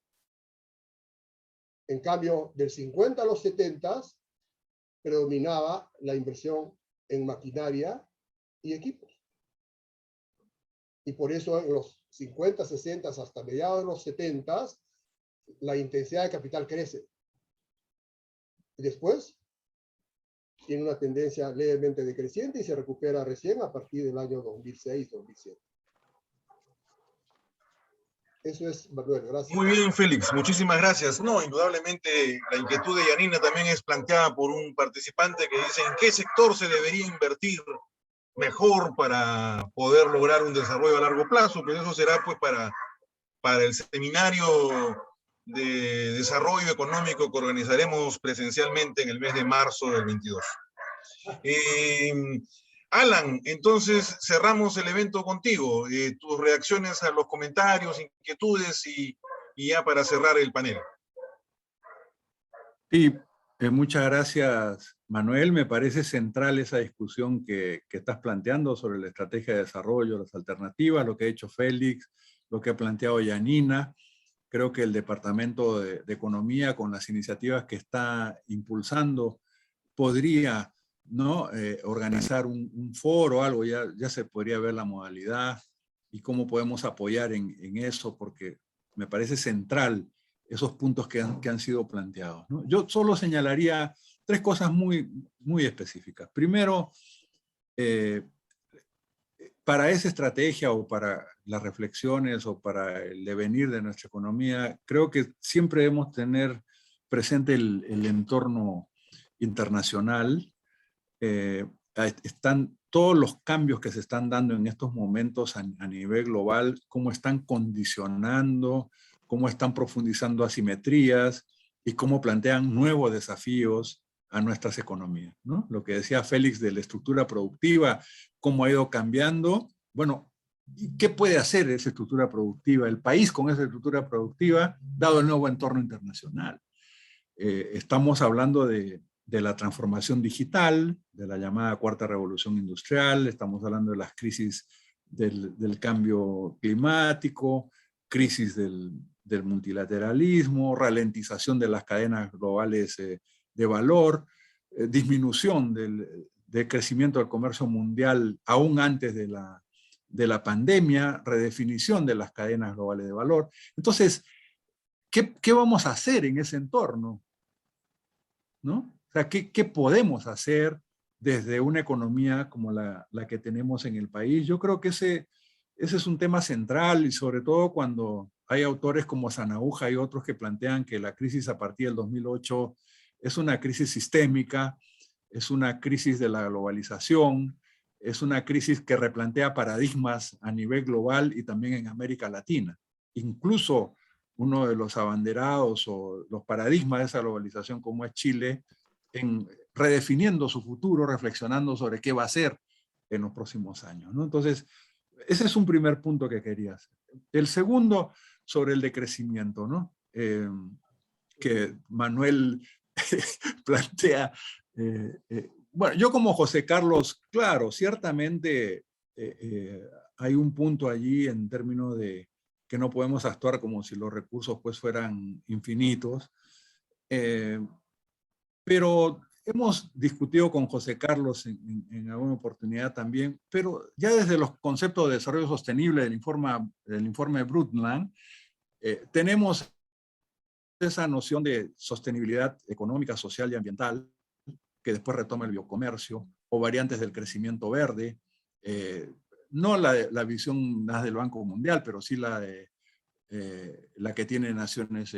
En cambio, del 50 a los 70 predominaba la inversión en maquinaria y equipos. Y por eso en los 50, 60, hasta mediados de los 70, la intensidad de capital crece. Y después tiene una tendencia levemente decreciente y se recupera recién a partir del año 2006-2007. Eso es, Manuel, gracias. Muy bien, Félix, muchísimas gracias. No, indudablemente la inquietud de Yanina también es planteada por un participante que dice en qué sector se debería invertir mejor para poder lograr un desarrollo a largo plazo, pero eso será pues para el seminario de desarrollo económico que organizaremos presencialmente en el mes de marzo del 22. Alan, entonces cerramos el evento contigo, tus reacciones a los comentarios, inquietudes y ya para cerrar el panel. Sí, muchas gracias, Manuel. Me parece central esa discusión que estás planteando sobre la estrategia de desarrollo, las alternativas, lo que ha hecho Félix, lo que ha planteado Yanina. Creo que el Departamento de Economía, con las iniciativas que está impulsando, podría, ¿no?, organizar un foro o algo. Ya se podría ver la modalidad y cómo podemos apoyar en eso, porque me parece central esos puntos que han sido planteados, ¿no? Yo solo señalaría 3 cosas muy, muy específicas. Primero, para esa estrategia o para las reflexiones o para el devenir de nuestra economía, creo que siempre debemos tener presente el entorno internacional. Están todos los cambios que se están dando en estos momentos a nivel global, cómo están condicionando, cómo están profundizando asimetrías y cómo plantean nuevos desafíos a nuestras economías, ¿no? Lo que decía Félix de la estructura productiva, cómo ha ido cambiando. Bueno, ¿qué puede hacer esa estructura productiva, el país con esa estructura productiva, dado el nuevo entorno internacional? Estamos hablando de la transformación digital, de la llamada cuarta revolución industrial, estamos hablando de las crisis del cambio climático, crisis del multilateralismo, ralentización de las cadenas globales de valor, disminución del crecimiento del comercio mundial aún antes de la pandemia, redefinición de las cadenas globales de valor. Entonces, ¿qué vamos a hacer en ese entorno? ¿No? O sea, ¿qué podemos hacer desde una economía como la que tenemos en el país? Yo creo que ese es un tema central, y sobre todo cuando hay autores como Sanahúja y otros que plantean que la crisis a partir del 2008 es una crisis sistémica, es una crisis de la globalización, es una crisis que replantea paradigmas a nivel global y también en América Latina. Incluso uno de los abanderados o los paradigmas de esa globalización como es Chile, en redefiniendo su futuro, reflexionando sobre qué va a ser en los próximos años, ¿no? Entonces, ese es un primer punto que quería hacer. El segundo, sobre el decrecimiento, ¿no? Que Manuel plantea. Bueno, yo como José Carlos, claro, ciertamente hay un punto allí en términos de que no podemos actuar como si los recursos pues fueran infinitos. Pero hemos discutido con José Carlos en alguna oportunidad también, pero ya desde los conceptos de desarrollo sostenible del informe Brundtland, tenemos esa noción de sostenibilidad económica, social y ambiental, que después retoma el biocomercio, o variantes del crecimiento verde, no la visión más del Banco Mundial, pero sí la que tiene Naciones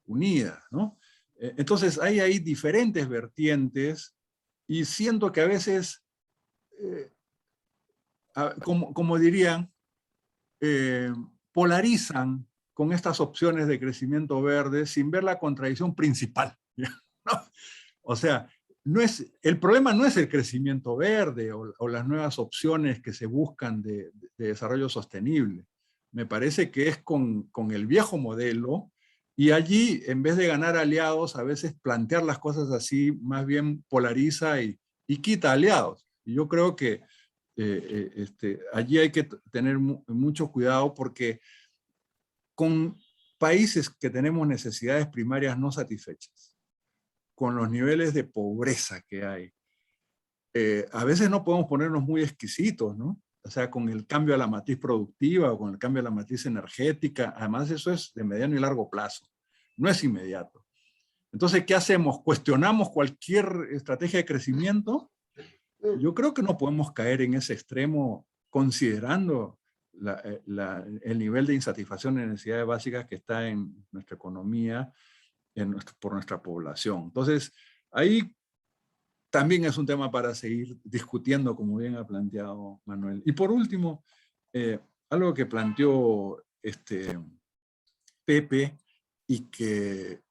Unidas, ¿no? Entonces hay diferentes vertientes y siento que a veces, como dirían, polarizan con estas opciones de crecimiento verde sin ver la contradicción principal, ¿no? O sea, el problema no es el crecimiento verde o las nuevas opciones que se buscan de desarrollo sostenible. Me parece que es con el viejo modelo, y allí, en vez de ganar aliados, a veces plantear las cosas así, más bien polariza y quita aliados. Y yo creo que allí hay que tener mucho cuidado, porque con países que tenemos necesidades primarias no satisfechas, con los niveles de pobreza que hay, a veces no podemos ponernos muy exquisitos, ¿no? O sea, con el cambio a la matriz productiva o con el cambio a la matriz energética. Además, eso es de mediano y largo plazo, no es inmediato. Entonces, ¿qué hacemos? ¿Cuestionamos cualquier estrategia de crecimiento? Yo creo que no podemos caer en ese extremo considerando el nivel de insatisfacción de necesidades básicas que está en nuestra economía, por nuestra población. Entonces, ahí también es un tema para seguir discutiendo, como bien ha planteado Manuel. Y por último, algo que planteó Pepe y que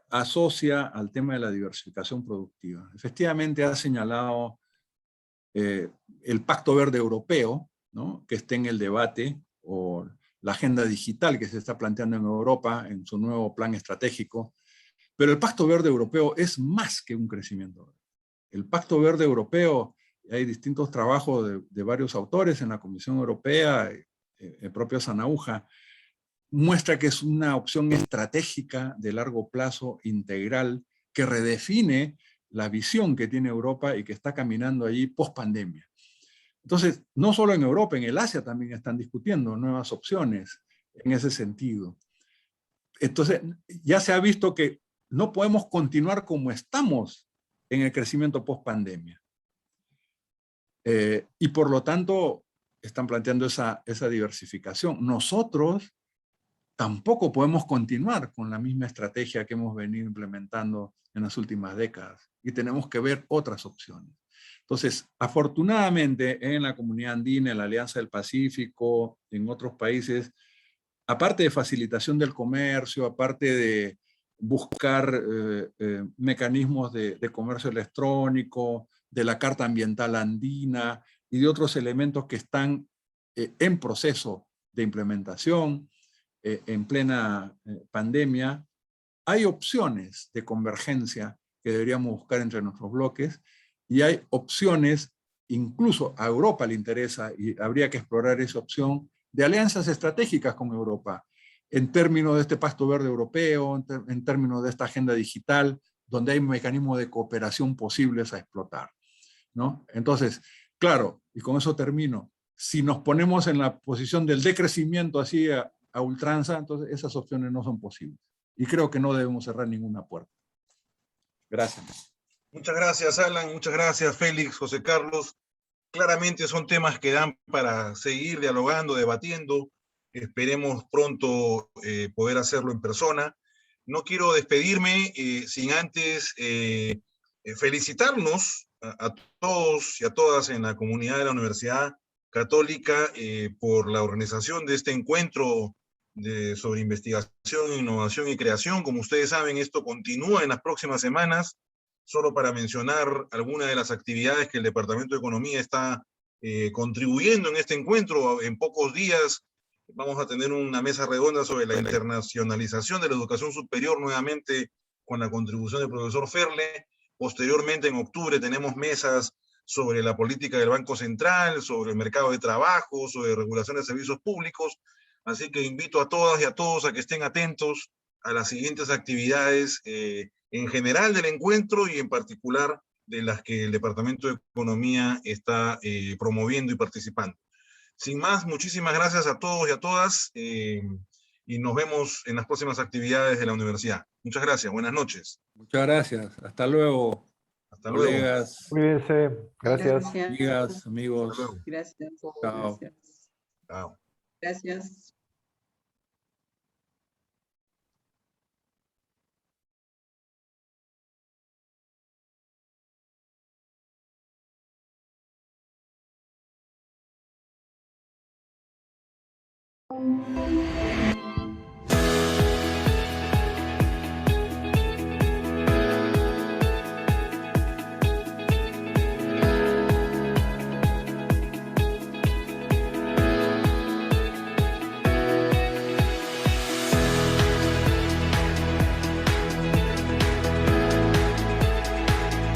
asocia al tema de la diversificación productiva. Efectivamente ha señalado el Pacto Verde Europeo, ¿no?, que está en el debate, o la agenda digital que se está planteando en Europa en su nuevo plan estratégico. Pero el Pacto Verde Europeo es más que un crecimiento verde. El Pacto Verde Europeo, hay distintos trabajos de varios autores en la Comisión Europea, el propio Sanahúja, muestra que es una opción estratégica de largo plazo, integral, que redefine la visión que tiene Europa y que está caminando allí post pandemia. Entonces, no solo en Europa, en el Asia también están discutiendo nuevas opciones en ese sentido. Entonces, ya se ha visto que no podemos continuar como estamos en el crecimiento post pandemia. Y por lo tanto, están planteando esa diversificación. Nosotros tampoco podemos continuar con la misma estrategia que hemos venido implementando en las últimas décadas, y tenemos que ver otras opciones. Entonces, afortunadamente, en la Comunidad Andina, en la Alianza del Pacífico, en otros países, aparte de facilitación del comercio, aparte buscar mecanismos de comercio electrónico, de la Carta Ambiental Andina y de otros elementos que están en proceso de implementación en plena pandemia. Hay opciones de convergencia que deberíamos buscar entre nuestros bloques y hay opciones, incluso a Europa le interesa y habría que explorar esa opción de alianzas estratégicas con Europa en términos de este Pacto Verde Europeo, en términos de esta agenda digital, donde hay mecanismos de cooperación posibles a explotar, ¿no? Entonces, claro, y con eso termino, si nos ponemos en la posición del decrecimiento así a ultranza, entonces esas opciones no son posibles. Y creo que no debemos cerrar ninguna puerta. Gracias. Muchas gracias, Alan. Muchas gracias, Félix, José Carlos. Claramente son temas que dan para seguir dialogando, debatiendo. Esperemos pronto poder hacerlo en persona. No quiero despedirme sin antes felicitarnos a todos y a todas en la comunidad de la Universidad Católica por la organización de este encuentro sobre investigación, innovación y creación. Como ustedes saben, esto continúa en las próximas semanas. Solo para mencionar algunas de las actividades que el Departamento de Economía está contribuyendo en este encuentro. En pocos días vamos a tener una mesa redonda sobre la internacionalización de la educación superior, nuevamente con la contribución del profesor Ferle. Posteriormente, en octubre, tenemos mesas sobre la política del Banco Central, sobre el mercado de trabajo, sobre regulación de servicios públicos. Así que invito a todas y a todos a que estén atentos a las siguientes actividades en general del encuentro y en particular de las que el Departamento de Economía está promoviendo y participando. Sin más, muchísimas gracias a todos y a todas y nos vemos en las próximas actividades de la universidad. Muchas gracias, buenas noches. Muchas gracias. Hasta luego. Hasta luego. Colegas, Cuídense. Gracias. amigas, amigos. Hasta luego. Gracias. Chao. Gracias. Chao. Gracias.